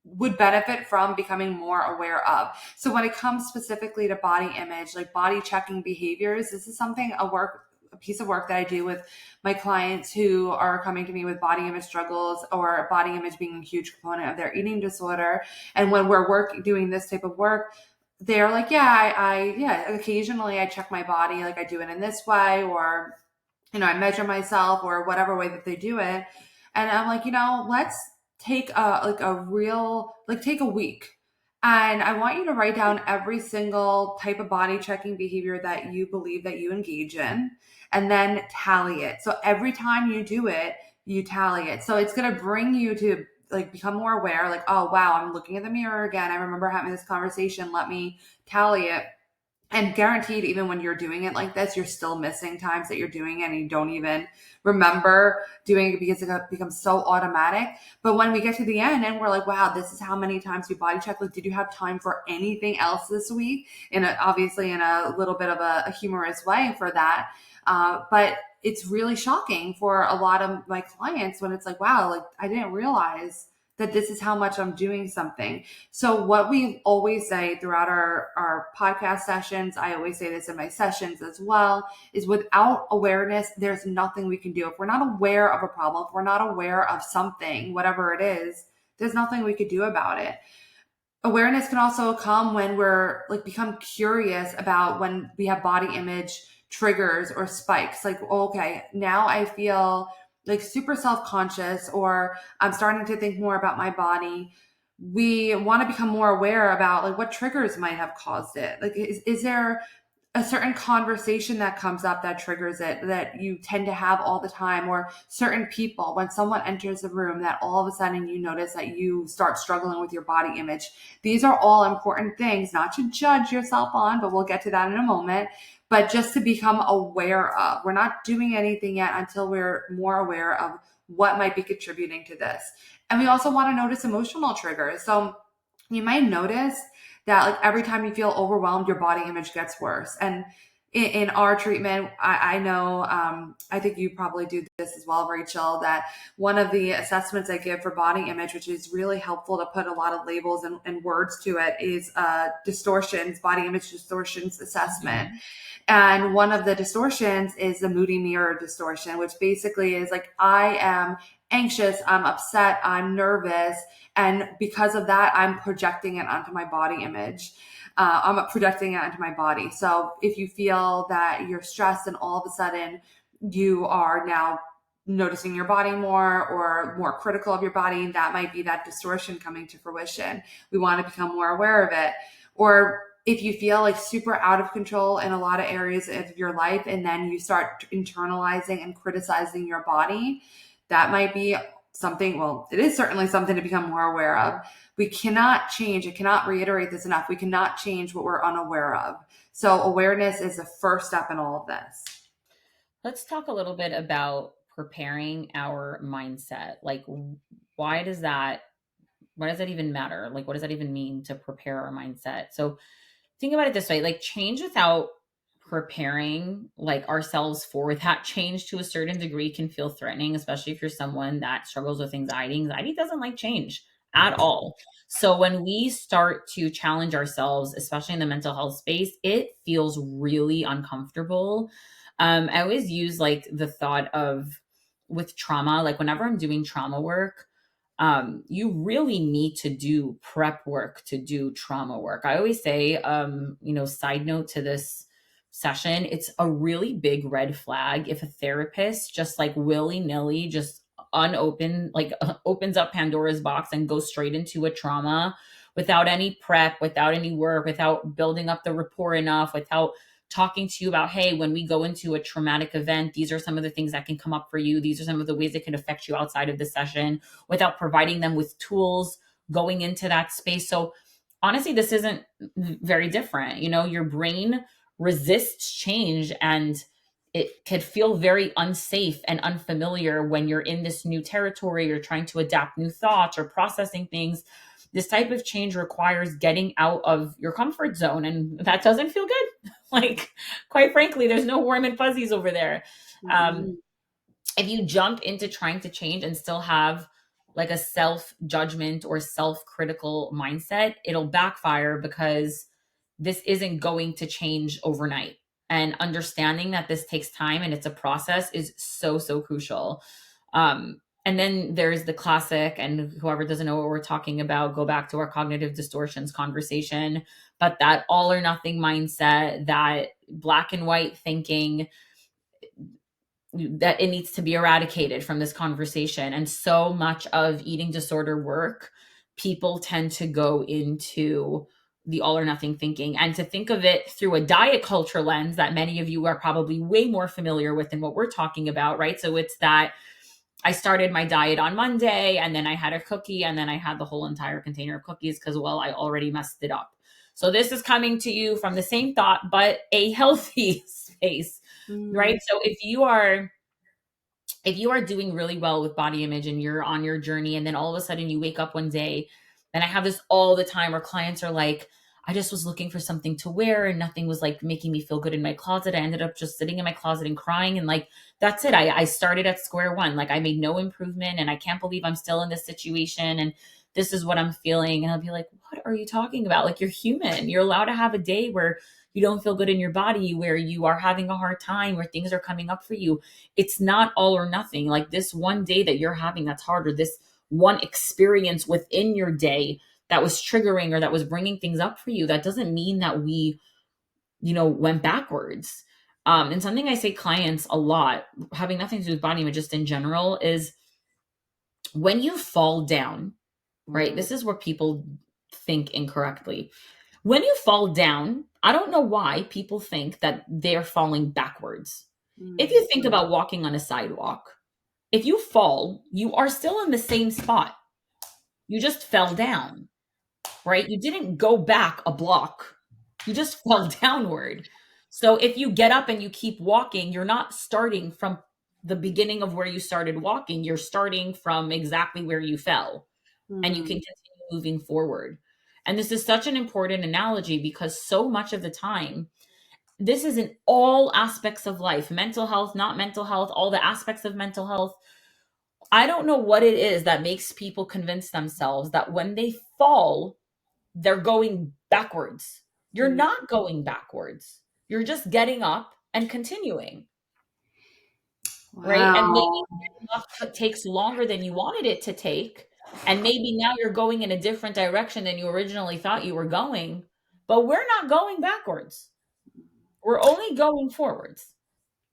would benefit from becoming more aware of. So when it comes specifically to body image, like body checking behaviors, this is something a piece of work that I do with my clients who are coming to me with body image struggles or body image being a huge component of their eating disorder. And when we're doing this type of work, they're like, yeah, yeah, occasionally I check my body, like I do it in this way, or I measure myself or whatever way that they do it. And I'm like, let's take take a week. And I want you to write down every single type of body checking behavior that you believe that you engage in and then tally it. So every time you do it, you tally it. So it's going to bring you to like become more aware, like, oh, wow, I'm looking in the mirror again. I remember having this conversation. Let me tally it. And guaranteed, even when you're doing it like this, you're still missing times that you're doing it and you don't even remember doing it because it becomes so automatic. But when we get to the end and we're like, wow, this is how many times you body check. Like, did you have time for anything else this week? Obviously in a little bit of a humorous way for that. But it's really shocking for a lot of my clients when it's like, wow, like I didn't realize that this is how much I'm doing something. So what we always say throughout our podcast sessions, I always say this in my sessions as well, is without awareness, there's nothing we can do. If we're not aware of a problem, if we're not aware of something, whatever it is, there's nothing we could do about it. Awareness can also come when we're like become curious about when we have body image triggers or spikes. Like, okay, now I feel like super self-conscious or I'm starting to think more about my body. We want to become more aware about like what triggers might have caused it. Like is there a certain conversation that comes up that triggers it, that you tend to have all the time, or certain people, when someone enters the room, that all of a sudden you notice that you start struggling with your body image. These are all important things, not to judge yourself on, but we'll get to that in a moment, but just to become aware of. We're not doing anything yet until we're more aware of what might be contributing to this. And we also want to notice emotional triggers. So you might notice that like every time you feel overwhelmed, your body image gets worse. And in our treatment, I know, I think you probably do this as well, Rachel, that one of the assessments I give for body image, which is really helpful to put a lot of labels and words to it, is distortions, body image distortions assessment. Mhm. And one of the distortions is the moody mirror distortion, which basically is like, I am anxious, I'm upset, I'm nervous. And because of that, I'm projecting it onto my body image. I'm projecting it onto my body. So if you feel that you're stressed and all of a sudden you are now noticing your body more or more critical of your body, that might be that distortion coming to fruition. We want to become more aware of it. Or if you feel like super out of control in a lot of areas of your life and then you start internalizing and criticizing your body, that might be something, well, it is certainly something to become more aware of. We cannot change, I cannot reiterate this enough, we cannot change what we're unaware of. So awareness is the first step in all of this. Let's talk a little bit about preparing our mindset. Like, why does that why does that even matter? Like, what does that even mean to prepare our mindset? So think about it this way, like change without preparing like ourselves for that change to a certain degree can feel threatening, especially if you're someone that struggles with anxiety. Anxiety doesn't like change at all. So when we start to challenge ourselves, especially in the mental health space, it feels really uncomfortable. I always use like the thought of with trauma, like whenever I'm doing trauma work, you really need to do prep work to do trauma work. I always say, side note to this session, it's a really big red flag if a therapist just like willy nilly just opens up Pandora's box and goes straight into a trauma without any prep, without any work, without building up the rapport enough, without talking to you about, hey, when we go into a traumatic event, these are some of the things that can come up for you. These are some of the ways that can affect you outside of the session, without providing them with tools going into that space. So honestly, this isn't very different. Your brain resists change, and it could feel very unsafe and unfamiliar when you're in this new territory, you're trying to adapt new thoughts or processing things. This type of change requires getting out of your comfort zone, and that doesn't feel good. Like, quite frankly, there's no warm and fuzzies over there. Um, Mm-mm. if you jump into trying to change and still have like a self judgment or self critical mindset, it'll backfire because this isn't going to change overnight. And understanding that this takes time and it's a process is so, so crucial. And then there's the classic, and whoever doesn't know what we're talking about, go back to our cognitive distortions conversation. But that all or nothing mindset, that black and white thinking, that it needs to be eradicated from this conversation. And so much of eating disorder work, people tend to go into the all or nothing thinking, and to think of it through a diet culture lens that many of you are probably way more familiar with than what we're talking about, right? So it's that I started my diet on Monday, and then I had a cookie, and then I had the whole entire container of cookies because, well, I already messed it up. So this is coming to you from the same thought, but a healthy space, Mm. right? So if you are doing really well with body image and you're on your journey, and then all of a sudden you wake up one day, and I have this all the time where clients are like, I just was looking for something to wear and nothing was like making me feel good in my closet. I ended up just sitting in my closet and crying, and like, that's it. I started at square one. Like, I made no improvement, and I can't believe I'm still in this situation, and this is what I'm feeling. And I'll be like, what are you talking about? Like, you're human. You're allowed to have a day where you don't feel good in your body, where you are having a hard time, where things are coming up for you. It's not all or nothing. Like, this one day that you're having that's hard, or this one experience within your day that was triggering or that was bringing things up for you, that doesn't mean that we, went backwards. And something I say clients a lot, having nothing to do with body image, just in general, is when you fall down, right? Mm. This is where people think incorrectly. When you fall down, I don't know why people think that they're falling backwards. If Mm, you think about walking on a sidewalk, if you fall, you are still in the same spot. You just fell down, right? You didn't go back a block. You just fell downward. So if you get up and you keep walking, you're not starting from the beginning of where you started walking. You're starting from exactly where you fell, and you can mm, continue moving forward. And this is such an important analogy because so much of the time, this is in all aspects of life, mental health, not mental health, all the aspects of mental health. I don't know what it is that makes people convince themselves that when they fall, they're going backwards. You're mm. not going backwards. You're just getting up and continuing, right? And maybe Wow. getting up takes longer than you wanted it to take. And maybe now you're going in a different direction than you originally thought you were going. But we're not going backwards. We're only going forwards.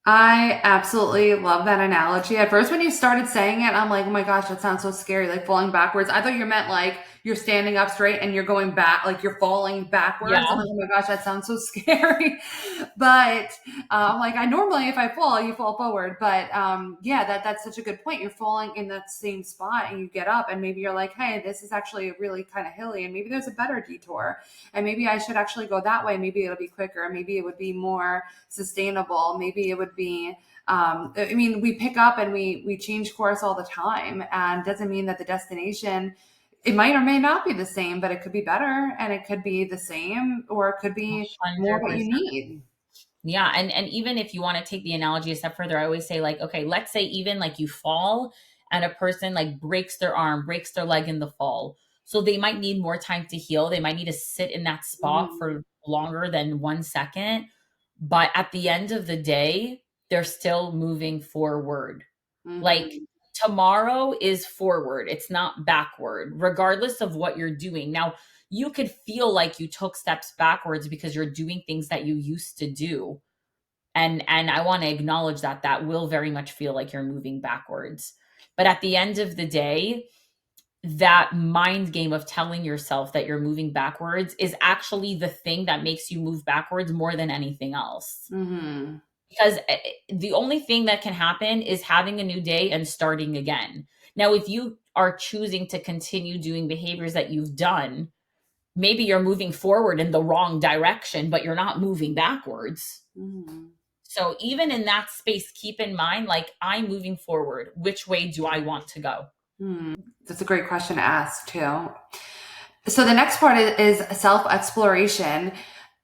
I absolutely love that analogy. At first, when you started saying it, I'm like, oh my gosh, that sounds so scary, like falling backwards. I thought you meant like you're standing up straight and you're going back, like you're falling backwards. I'm Yeah. like, oh my gosh, that sounds so scary. But I'm like, I normally, if I fall, you fall forward. But yeah, that's such a good point. You're falling in that same spot and you get up, and maybe you're like, hey, this is actually really kind of hilly, and maybe there's a better detour, and maybe I should actually go that way. Maybe it'll be quicker. Maybe it would be more sustainable. Maybe it would be I mean, we pick up and we change course all the time, and doesn't mean that the destination, it might or may not be the same, but it could be better, and it could be the same, or it could be more what you 100%. need. Yeah, and even if you want to take the analogy a step further, I always say like, okay, let's say even like you fall and a person like breaks their arm, breaks their leg in the fall. So they might need more time to heal. They might need to sit in that spot Mhm. for longer than 1 second. But at the end of the day, they're still moving forward. Like Mhm. tomorrow is forward, it's not backward, regardless of what you're doing. Now, you could feel like you took steps backwards because you're doing things that you used to do. And I want to acknowledge that that will very much feel like you're moving backwards. But at the end of the day, that mind game of telling yourself that you're moving backwards is actually the thing that makes you move backwards more than anything else. Mhm. Because the only thing that can happen is having a new day and starting again. Now, if you are choosing to continue doing behaviors that you've done, maybe you're moving forward in the wrong direction, but you're not moving backwards. Mhm. So even in that space, keep in mind, like, I'm moving forward. Which way do I want to go? Hmm. That's a great question to ask too. So the next part is self exploration,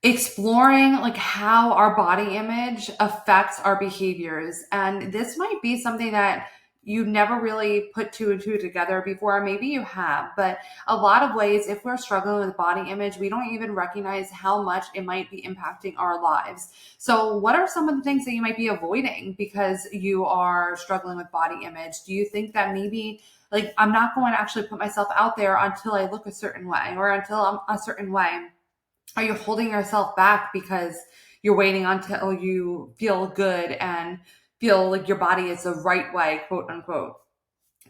exploring like how our body image affects our behaviors. And this might be something that you never really put two and two together before. Maybe you have, but a lot of ways, if we're struggling with body image, we don't even recognize how much it might be impacting our lives. So what are some of the things that you might be avoiding because you are struggling with body image? Do you think that maybe, like, I'm not going to actually put myself out there until I look a certain way or until I'm a certain way? Are you holding yourself back because you're waiting until you feel good and feel like your body is the right way, quote unquote?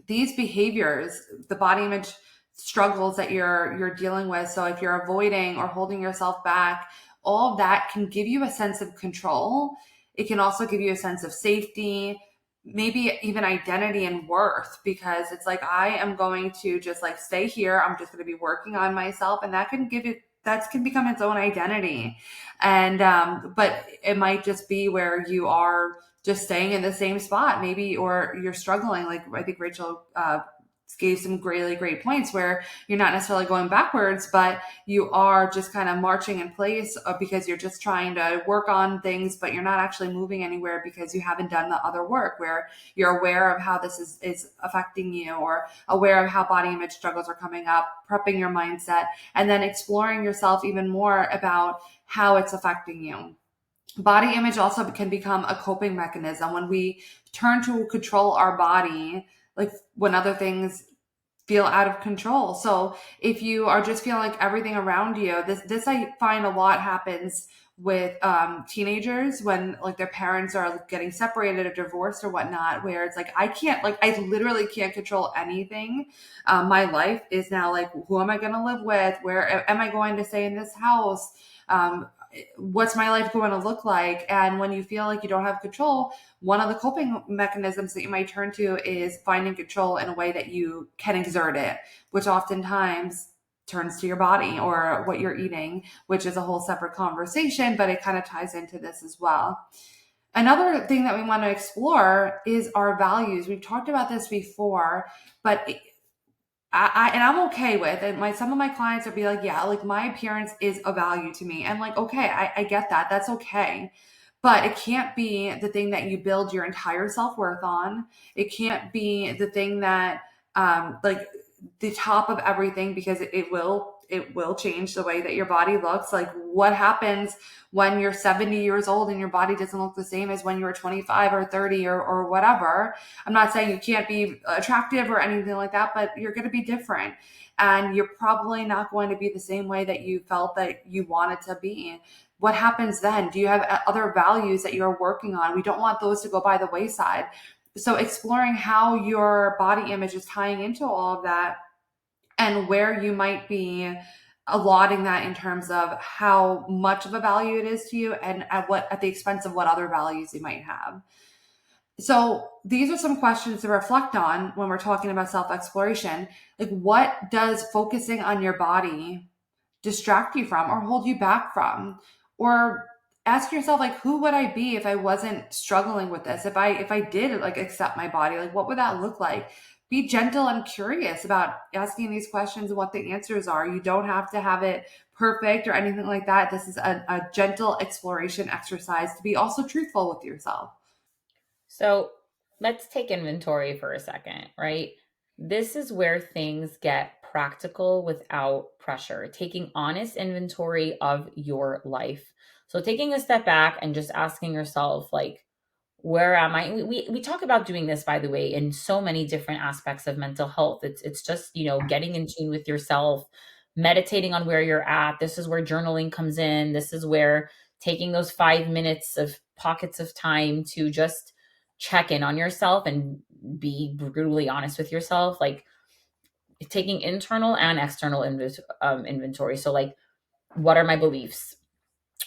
These behaviors, the body image struggles that you're dealing with. So if you're avoiding or holding yourself back, all of that can give you a sense of control. It can also give you a sense of safety, maybe even identity and worth, because it's like, I am going to just like stay here. I'm just going to be working on myself, and that can give it, that can become its own identity. And but it might just be where you are just staying in the same spot, maybe, or you're struggling. Like I think Rachel gave some really great points where you're not necessarily going backwards, but you are just kind of marching in place because you're just trying to work on things, but you're not actually moving anywhere because you haven't done the other work where you're aware of how this is affecting you, or aware of how body image struggles are coming up, prepping your mindset, and then exploring yourself even more about how it's affecting you. Body image also can become a coping mechanism when we turn to control our body, like when other things feel out of control. So if you are just feeling like everything around you, this I find a lot happens with teenagers when like their parents are getting separated or divorced or whatnot, where it's like I literally can't control anything. My life is now like, who am I going to live with? Where am I going to stay in this house? What's my life going to look like? And when you feel like you don't have control, one of the coping mechanisms that you might turn to is finding control in a way that you can exert it, which oftentimes turns to your body or what you're eating, which is a whole separate conversation, but it kind of ties into this as well. Another thing that we want to explore is our values. We've talked about this before, but and I'm okay with it. Some of my clients will be like, yeah, like my appearance is a value to me. And like, okay, I get that. That's okay. But it can't be the thing that you build your entire self-worth on. It can't be the thing that like the top of everything, because it will change the way that your body looks. Like what happens when you're 70 years old and your body doesn't look the same as when you were 25 or 30 or whatever. I'm not saying you can't be attractive or anything like that, but you're going to be different. And you're probably not going to be the same way that you felt that you wanted to be. What happens then? Do you have other values that you're working on? We don't want those to go by the wayside. So exploring how your body image is tying into all of that and where you might be allotting that in terms of how much of a value it is to you and at the expense of what other values you might have. So these are some questions to reflect on when we're talking about self-exploration. Like, what does focusing on your body distract you from or hold you back from? Or ask yourself, like, who would I be if I wasn't struggling with this? If I did like accept my body, like what would that look like? Be gentle and curious about asking these questions and what the answers are. You don't have to have it perfect or anything like that. This is a gentle exploration exercise to be also truthful with yourself. So let's take inventory for a second, right? This is where things get practical without pressure, taking honest inventory of your life. So taking a step back and just asking yourself, like, where am I? We talk about doing this, by the way, in so many different aspects of mental health. It's just, getting in tune with yourself, meditating on where you're at. This is where journaling comes in. This is where taking those 5 minutes of pockets of time to just check in on yourself and be brutally honest with yourself, like taking internal and external inventory. So, like, what are my beliefs?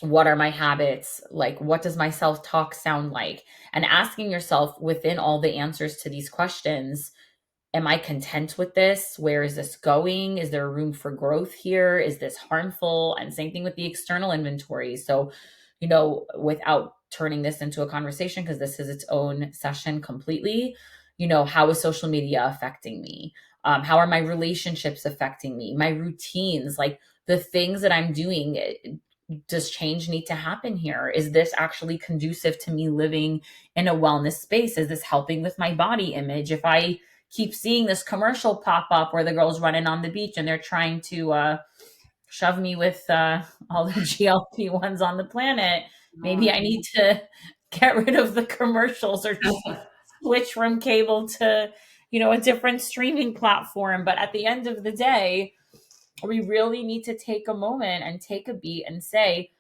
What are my habits? Like, what does my self talk sound like? And asking yourself within all the answers to these questions, am I content with this? Where is this going? Is there room for growth here? Is this harmful? And same thing with the external inventory. So, without turning this into a conversation, because this is its own session completely, how is social media affecting me? How are my relationships affecting me? My routines, like the things that I'm doing, does change need to happen here? Is this actually conducive to me living in a wellness space? Is this helping with my body image? If I keep seeing this commercial pop up where the girl's running on the beach and they're trying to shove me with all the GLP-1s on the planet, maybe I need to get rid of the commercials or switch from cable to, a different streaming platform. But at the end of the day, we really need to take a moment and take a beat and say,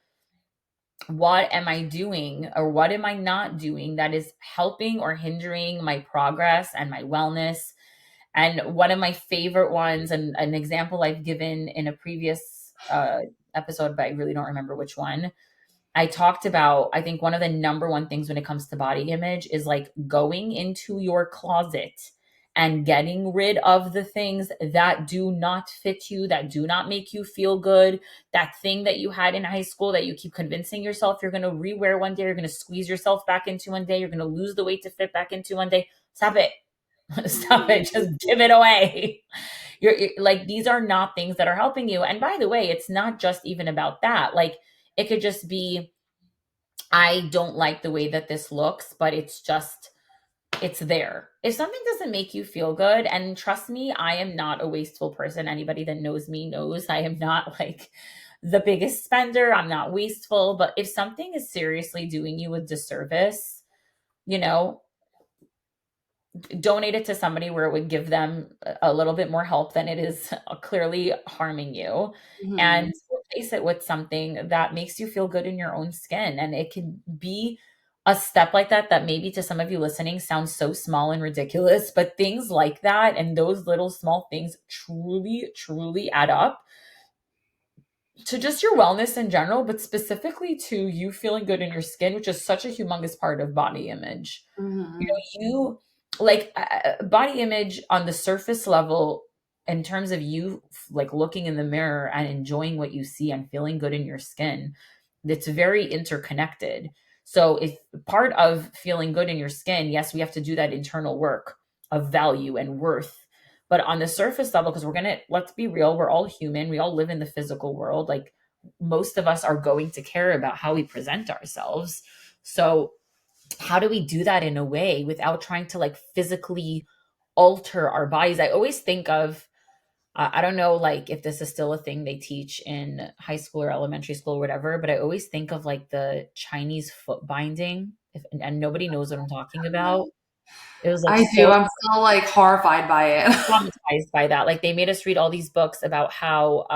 what am I doing or what am I not doing that is helping or hindering my progress and my wellness? And one of my favorite ones, and an example I've given in a previous episode, but I really don't remember which one, I talked about, I think one of the number one things when it comes to body image is like going into your closet and getting rid of the things that do not fit you, that do not make you feel good. That thing that you had in high school that you keep convincing yourself you're going to rewear one day, you're going to squeeze yourself back into one day, you're going to lose the weight to fit back into one day. Stop it. Stop it. Just give it away. You're like, these are not things that are helping you. And by the way, it's not just even about that. Like, it could just be, I don't like the way that this looks, but it's there. If something doesn't make you feel good, and trust me, I am not a wasteful person. Anybody that knows me knows I am not like the biggest spender. I'm not wasteful. But if something is seriously doing you a disservice, you know, donate it to somebody where it would give them a little bit more help than it is clearly harming you, Mhm. and replace it with something that makes you feel good in your own skin. And it can be a step like that that maybe to some of you listening sounds so small and ridiculous, but things like that and those little small things truly, truly add up to just your wellness in general, but specifically to you feeling good in your skin, which is such a humongous part of body image. You Mhm. know, you like body image on the surface level, in terms of you like looking in the mirror and enjoying what you see and feeling good in your skin, it's very interconnected. So if part of feeling good in your skin, yes, we have to do that internal work of value and worth. But on the surface level, because let's be real, we're all human, we all live in the physical world. Like most of us are going to care about how we present ourselves. So how do we do that in a way without trying to like physically alter our bodies? I always think of, I don't know, like if this is still a thing they teach in high school or elementary school or whatever, but I always think of like the Chinese foot binding, and nobody knows what I'm talking about. It was like I do. so I'm still like horrified by it. traumatized by that. Like they made us read all these books about how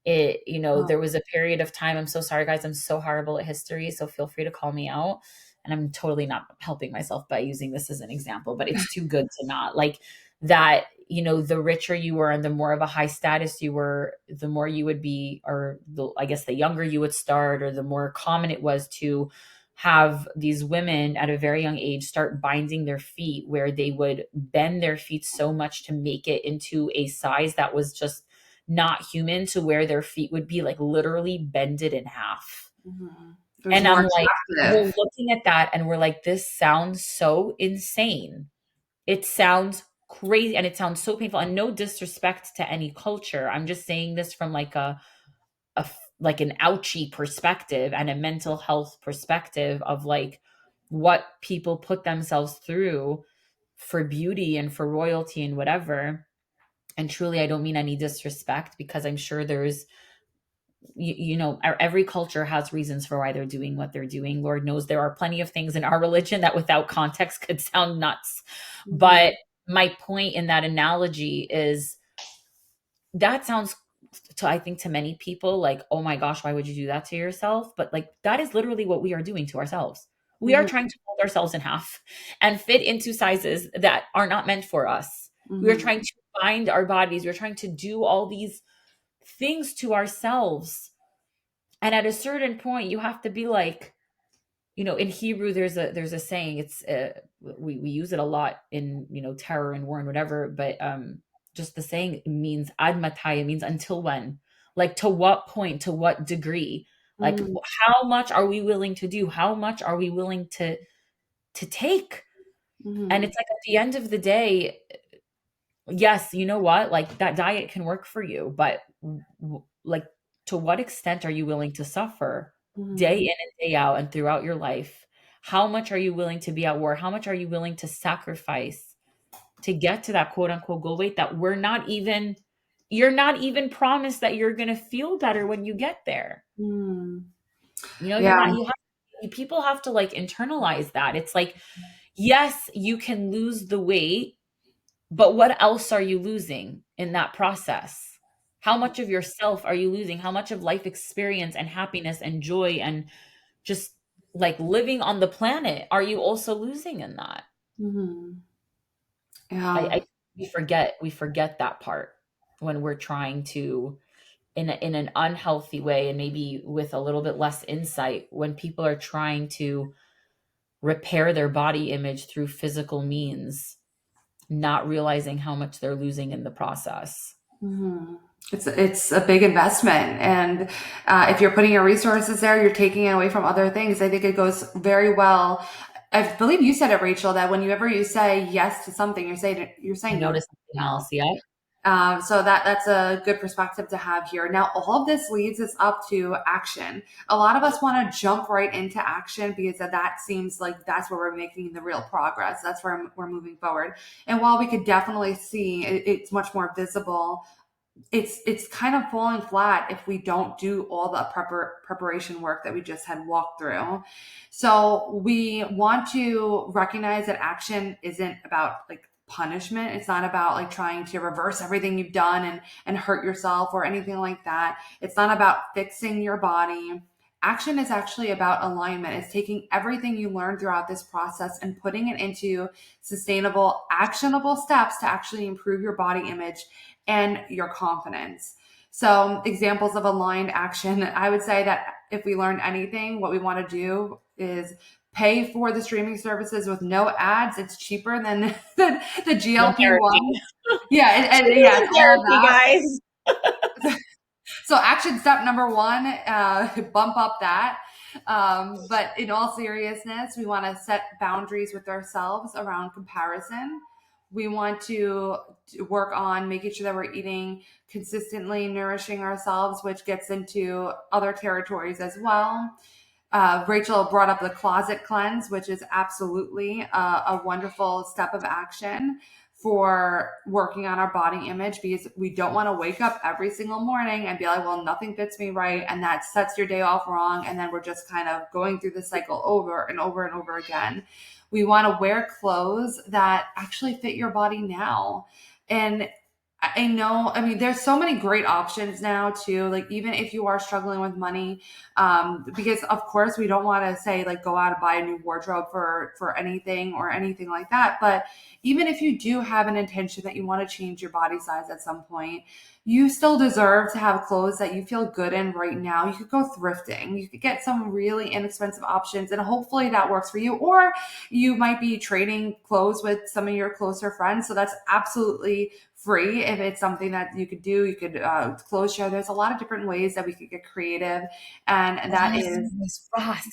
it, Oh. there was a period of time. I'm so sorry guys, I'm so horrible at history, so feel free to call me out. And I'm totally not helping myself by using this as an example, but it's too good to not. Like that, the richer you were and the more of a high status you were, the more you would be, or I guess the younger you would start, or the more common it was to have these women at a very young age start binding their feet, where they would bend their feet so much to make it into a size that was just not human, to where their feet would be like literally bended in half. Mhm. It was And more I'm like, we're attractive. looking at that and we're like, this sounds so insane. It sounds crazy and it sounds so painful. And no disrespect to any culture. I'm just saying this from like like an ouchy perspective and a mental health perspective of like what people put themselves through for beauty and for royalty and whatever. And truly, I don't mean any disrespect, because I'm sure there's, every culture has reasons for why they're doing what they're doing. Lord knows there are plenty of things in our religion that without context could sound nuts. Mhm. But my point in that analogy is that sounds to, I think, to many people like, oh my gosh, why would you do that to yourself? But like that is literally what we are doing to ourselves. We are Mhm. trying to fold ourselves in half and fit into sizes that are not meant for us. We are Mhm. trying to find our bodies. We're trying to do all these things to ourselves. And at a certain point, you have to be like, in Hebrew, there's a saying. It's we use it a lot in terror and war and whatever. But just the saying means ad matai. It means until when, like to what point, to what degree, like Mhm. how much are we willing to do? How much are we willing to take? And Mhm. it's like at the end of the day, yes, you know what? Like that diet can work for you, but like to what extent are you willing to suffer day Mhm. in and day out and throughout your life? How much are you willing to be at war? How much are you willing to sacrifice to get to that quote unquote goal weight that you're not even promised that you're going to feel better when you get there. Mhm. You're Yeah. not, people have to like internalize that. It's like, yes, you can lose the weight, but what else are you losing in that process? How much of yourself are you losing? How much of life experience and happiness and joy and just like living on the planet are you also losing in that? Mhm. I Yeah. we forget that part when we're trying to, in an unhealthy way, and maybe with a little bit less insight, when people are trying to repair their body image through physical means, not realizing how much they're losing in the process. Mhm. It's a big investment, and if you're putting your resources there, you're taking it away from other things. I think it goes very well. I believe you said it, Rachel, that whenever you say yes to something, you're saying no to Notice something something else. else, yeah. So that's a good perspective to have here. Now, all of this leads us up to action. A lot of us want to jump right into action because that seems like that's where we're making the real progress. That's where we're moving forward. And while we could definitely see it's much more visible it's kind of falling flat if we don't do all the preparation work that we just had walked through. So we want to recognize that action isn't about like punishment. It's not about like trying to reverse everything you've done and hurt yourself or anything like that. It's not about fixing your body. Action is actually about alignment. It's taking everything you learned throughout this process and putting it into sustainable, actionable steps to actually improve your body image and your confidence. So, examples of aligned action, I would say that if we learned anything, what we want to do is pay for the streaming services with no ads. It's cheaper than the Than GLP therapy. one. Yeah, Cheaper yeah, than all of therapy, that. guys. So action step number one, bump up that. But in all seriousness, we want to set boundaries with ourselves around comparison. We want to work on making sure that we're eating consistently, nourishing ourselves, which gets into other territories as well. Rachel brought up the closet cleanse, which is absolutely a wonderful step of action for working on our body image, because we don't want to wake up every single morning and be like, well, nothing fits me right. And that sets your day off wrong. And then we're just kind of going through the cycle over and over and over again. We want to wear clothes that actually fit your body now. And I know, I mean, there's so many great options now too. Like, even if you are struggling with money, because of course we don't want to say like go out and buy a new wardrobe for anything or anything like that. But even if you do have an intention that you want to change your body size at some point, you still deserve to have clothes that you feel good in right now. You could go thrifting. You could get some really inexpensive options, and hopefully that works for you. Or you might be trading clothes with some of your closer friends. So that's absolutely free if it's something that you could do. You could clothes share. There's a lot of different ways that we could get creative, and that is Ross.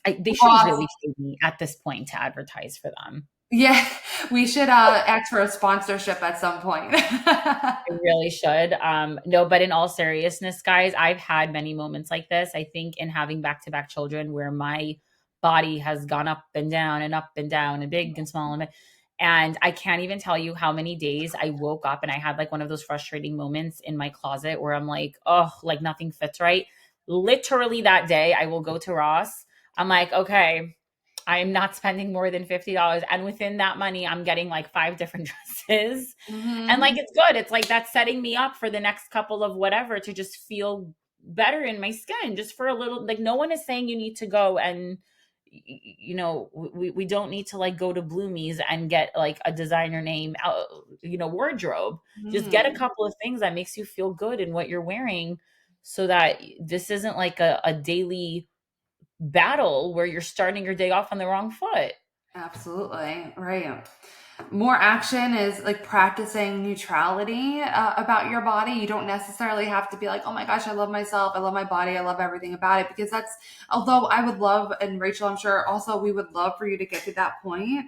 They should Ross. really pay me at this point to advertise for them. Yeah, we should ask for a sponsorship at some point. I really should. No, but in all seriousness, guys, I've had many moments like this. I think in having back-to-back children where my body has gone up and down and big and small and I can't even tell you how many days I woke up and I had like one of those frustrating moments in my closet where I'm like, oh, like nothing fits right. Literally that day, I will go to Ross. I'm like, okay, I am not spending more than $50. And within that money, I'm getting like five different dresses. And like, Hmm. it's good. It's like that's setting me up for the next couple of whatever to just feel better in my skin, just for a little. Like, no one is saying you need to go and, we don't need to like go to Bloomies and get like a designer name out, wardrobe. Just get a Hmm. couple of things that makes you feel good in what you're wearing so that this isn't like a daily battle where you're starting your day off on the wrong foot. Absolutely. Right. More action is like practicing neutrality about your body. You don't necessarily have to be like, oh my gosh, I love myself. I love my body. I love everything about it. Because that's, although I would love, and Rachel, I'm sure also we would love for you to get to that point.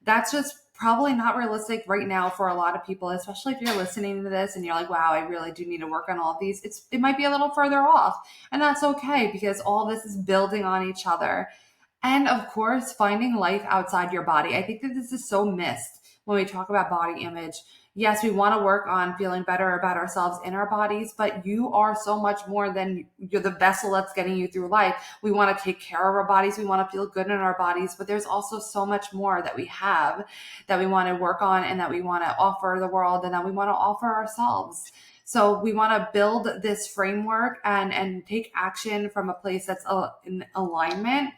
That's just probably not realistic right now for a lot of people, especially if you're listening to this and you're like, wow, I really do need to work on all of these. It might be a little further off. And that's okay, because all this is building on each other. And of course, finding life outside your body. I think that this is so missed when we talk about body image. Yes, we want to work on feeling better about ourselves in our bodies, but you are so much more than you're the vessel that's getting you through life. We want to take care of our bodies. We want to feel good in our bodies, but there's also so much more that we have that we want to work on and that we want to offer the world and that we want to offer ourselves. So we want to build this framework and take action from a place that's in alignment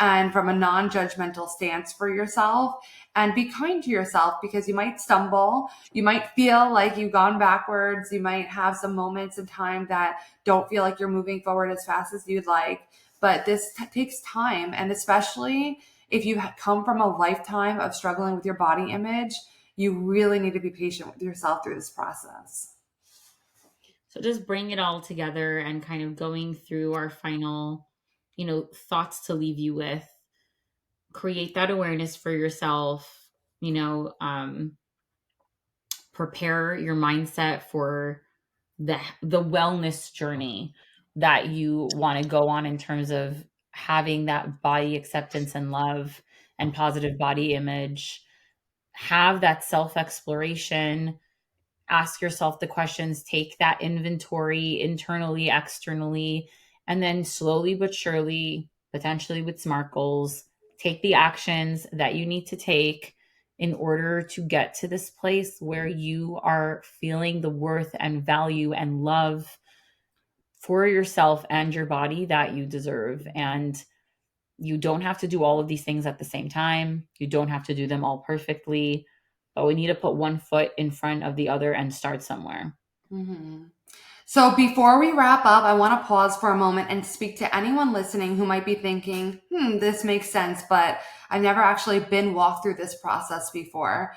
and from a non-judgmental stance for yourself, and be kind to yourself, because you might stumble, you might feel like you've gone backwards, you might have some moments in time that don't feel like you're moving forward as fast as you'd like, but this takes time. And especially if you come from a lifetime of struggling with your body image, you really need to be patient with yourself through this process. So just bring it all together and kind of going through our final, thoughts to leave you with. Create that awareness for yourself, prepare your mindset for the wellness journey that you want to go on in terms of having that body acceptance and love and positive body image. Have that self exploration, ask yourself the questions, take that inventory internally, externally, and then slowly but surely, potentially with SMART goals, take the actions that you need to take in order to get to this place where you are feeling the worth and value and love for yourself and your body that you deserve. And you don't have to do all of these things at the same time. You don't have to do them all perfectly, but we need to put one foot in front of the other and start somewhere. Mm-hmm. So before we wrap up, I want to pause for a moment and speak to anyone listening who might be thinking, this makes sense, but I've never actually been walked through this process before.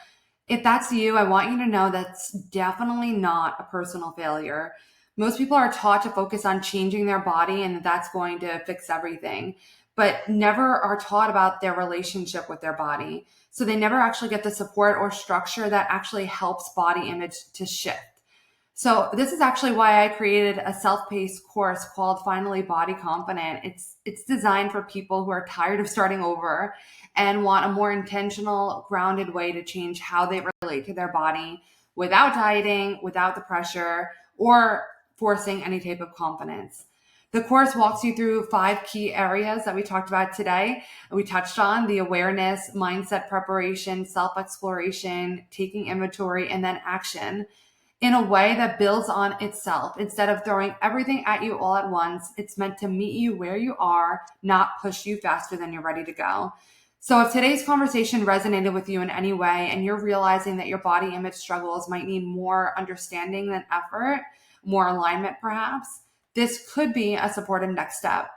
If that's you, I want you to know that's definitely not a personal failure. Most people are taught to focus on changing their body and that's going to fix everything, but never are taught about their relationship with their body. So they never actually get the support or structure that actually helps body image to shift. So this is actually why I created a self-paced course called Finally Body Confident. It's designed for people who are tired of starting over and want a more intentional, grounded way to change how they relate to their body without dieting, without the pressure, or forcing any type of confidence. The course walks you through 5 key areas that we talked about today. We touched on the awareness, mindset preparation, self-exploration, taking inventory, and then action, in a way that builds on itself. Instead of throwing everything at you all at once, it's meant to meet you where you are, not push you faster than you're ready to go. So if today's conversation resonated with you in any way and you're realizing that your body image struggles might need more understanding than effort, more alignment perhaps, this could be a supportive next step.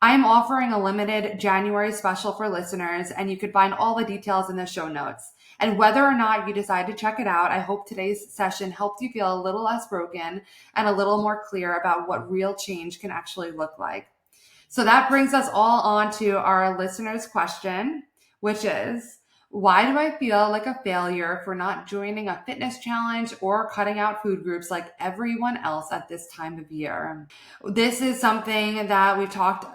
I am offering a limited January special for listeners, and you can find all the details in the show notes. And whether or not you decide to check it out, I hope today's session helped you feel a little less broken and a little more clear about what real change can actually look like. So that brings us all on to our listener's question, which is, why do I feel like a failure for not joining a fitness challenge or cutting out food groups like everyone else at this time of year? This is something that we've talked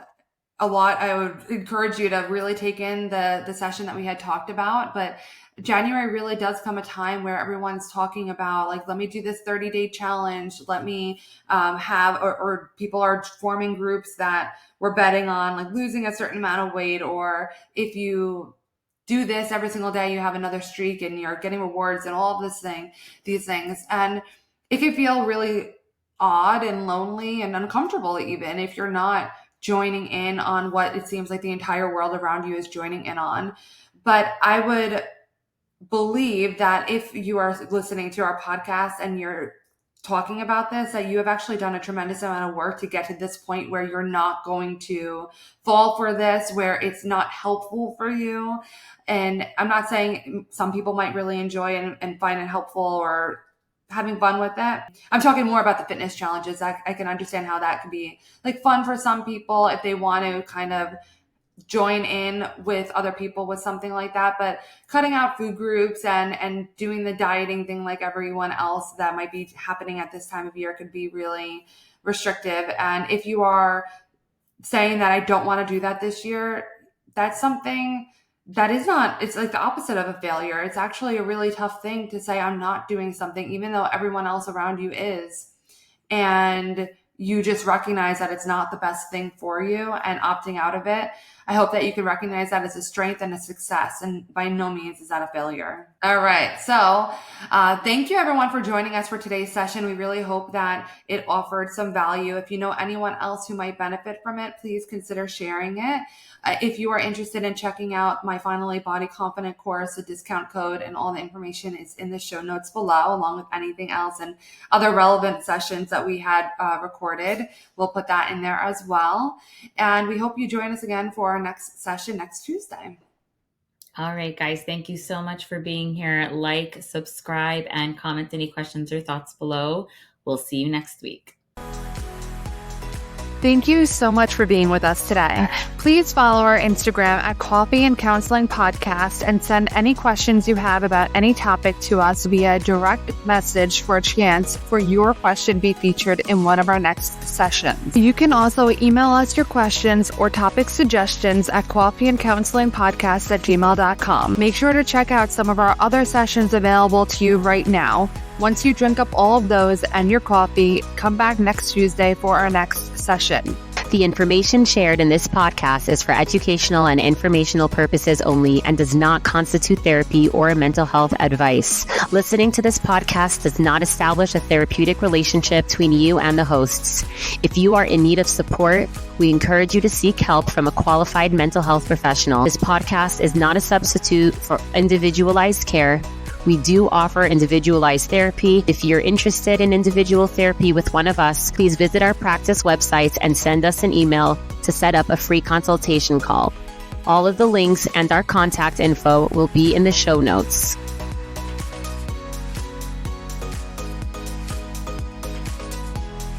a lot. I would encourage you to really take in the session that we had talked about, but January really does come a time where everyone's talking about, like, let me do this 30-day challenge. Let me or people are forming groups that we're betting on, like, losing a certain amount of weight, or if you do this every single day, you have another streak and you're getting rewards and all of these things. And it can feel really odd and lonely and uncomfortable, even if you're not joining in on what it seems like the entire world around you is joining in on. But I would believe that if you are listening to our podcast and you're talking about this, that you have actually done a tremendous amount of work to get to this point where you're not going to fall for this, where it's not helpful for you. And I'm not saying some people might really enjoy it and find it helpful or having fun with it. I'm talking more about the fitness challenges. I can understand how that can be like fun for some people if they want to kind of join in with other people with something like that. But cutting out food groups and doing the dieting thing like everyone else that might be happening at this time of year could be really restrictive. And if you are saying that I don't want to do that this year, that's something that is not, it's like the opposite of a failure. It's actually a really tough thing to say I'm not doing something, even though everyone else around you is. And you just recognize that it's not the best thing for you and opting out of it. I hope that you can recognize that as a strength and a success, and by no means is that a failure. All right. So thank you everyone for joining us for today's session. We really hope that it offered some value. If you know anyone else who might benefit from it, please consider sharing it. If you are interested in checking out my Finally Body Confident course, the discount code and all the information is in the show notes below, along with anything else and other relevant sessions that we had recorded. We'll put that in there as well. And we hope you join us again for our next session next Tuesday. All right, guys, thank you so much for being here. Like, subscribe, and comment any questions or thoughts below. We'll see you next week. Thank you so much for being with us today. Please follow our Instagram at Coffee and Counseling Podcast and send any questions you have about any topic to us via direct message for a chance for your question be featured in one of our next sessions. You can also email us your questions or topic suggestions at coffeeandcounselingpodcast@gmail.com. Make sure to check out some of our other sessions available to you right now. Once you drink up all of those and your coffee, come back next Tuesday for our next session. The information shared in this podcast is for educational and informational purposes only and does not constitute therapy or mental health advice. Listening to this podcast does not establish a therapeutic relationship between you and the hosts. If you are in need of support, we encourage you to seek help from a qualified mental health professional. This podcast is not a substitute for individualized care. We do offer individualized therapy. If you're interested in individual therapy with one of us, please visit our practice website and send us an email to set up a free consultation call. All of the links and our contact info will be in the show notes.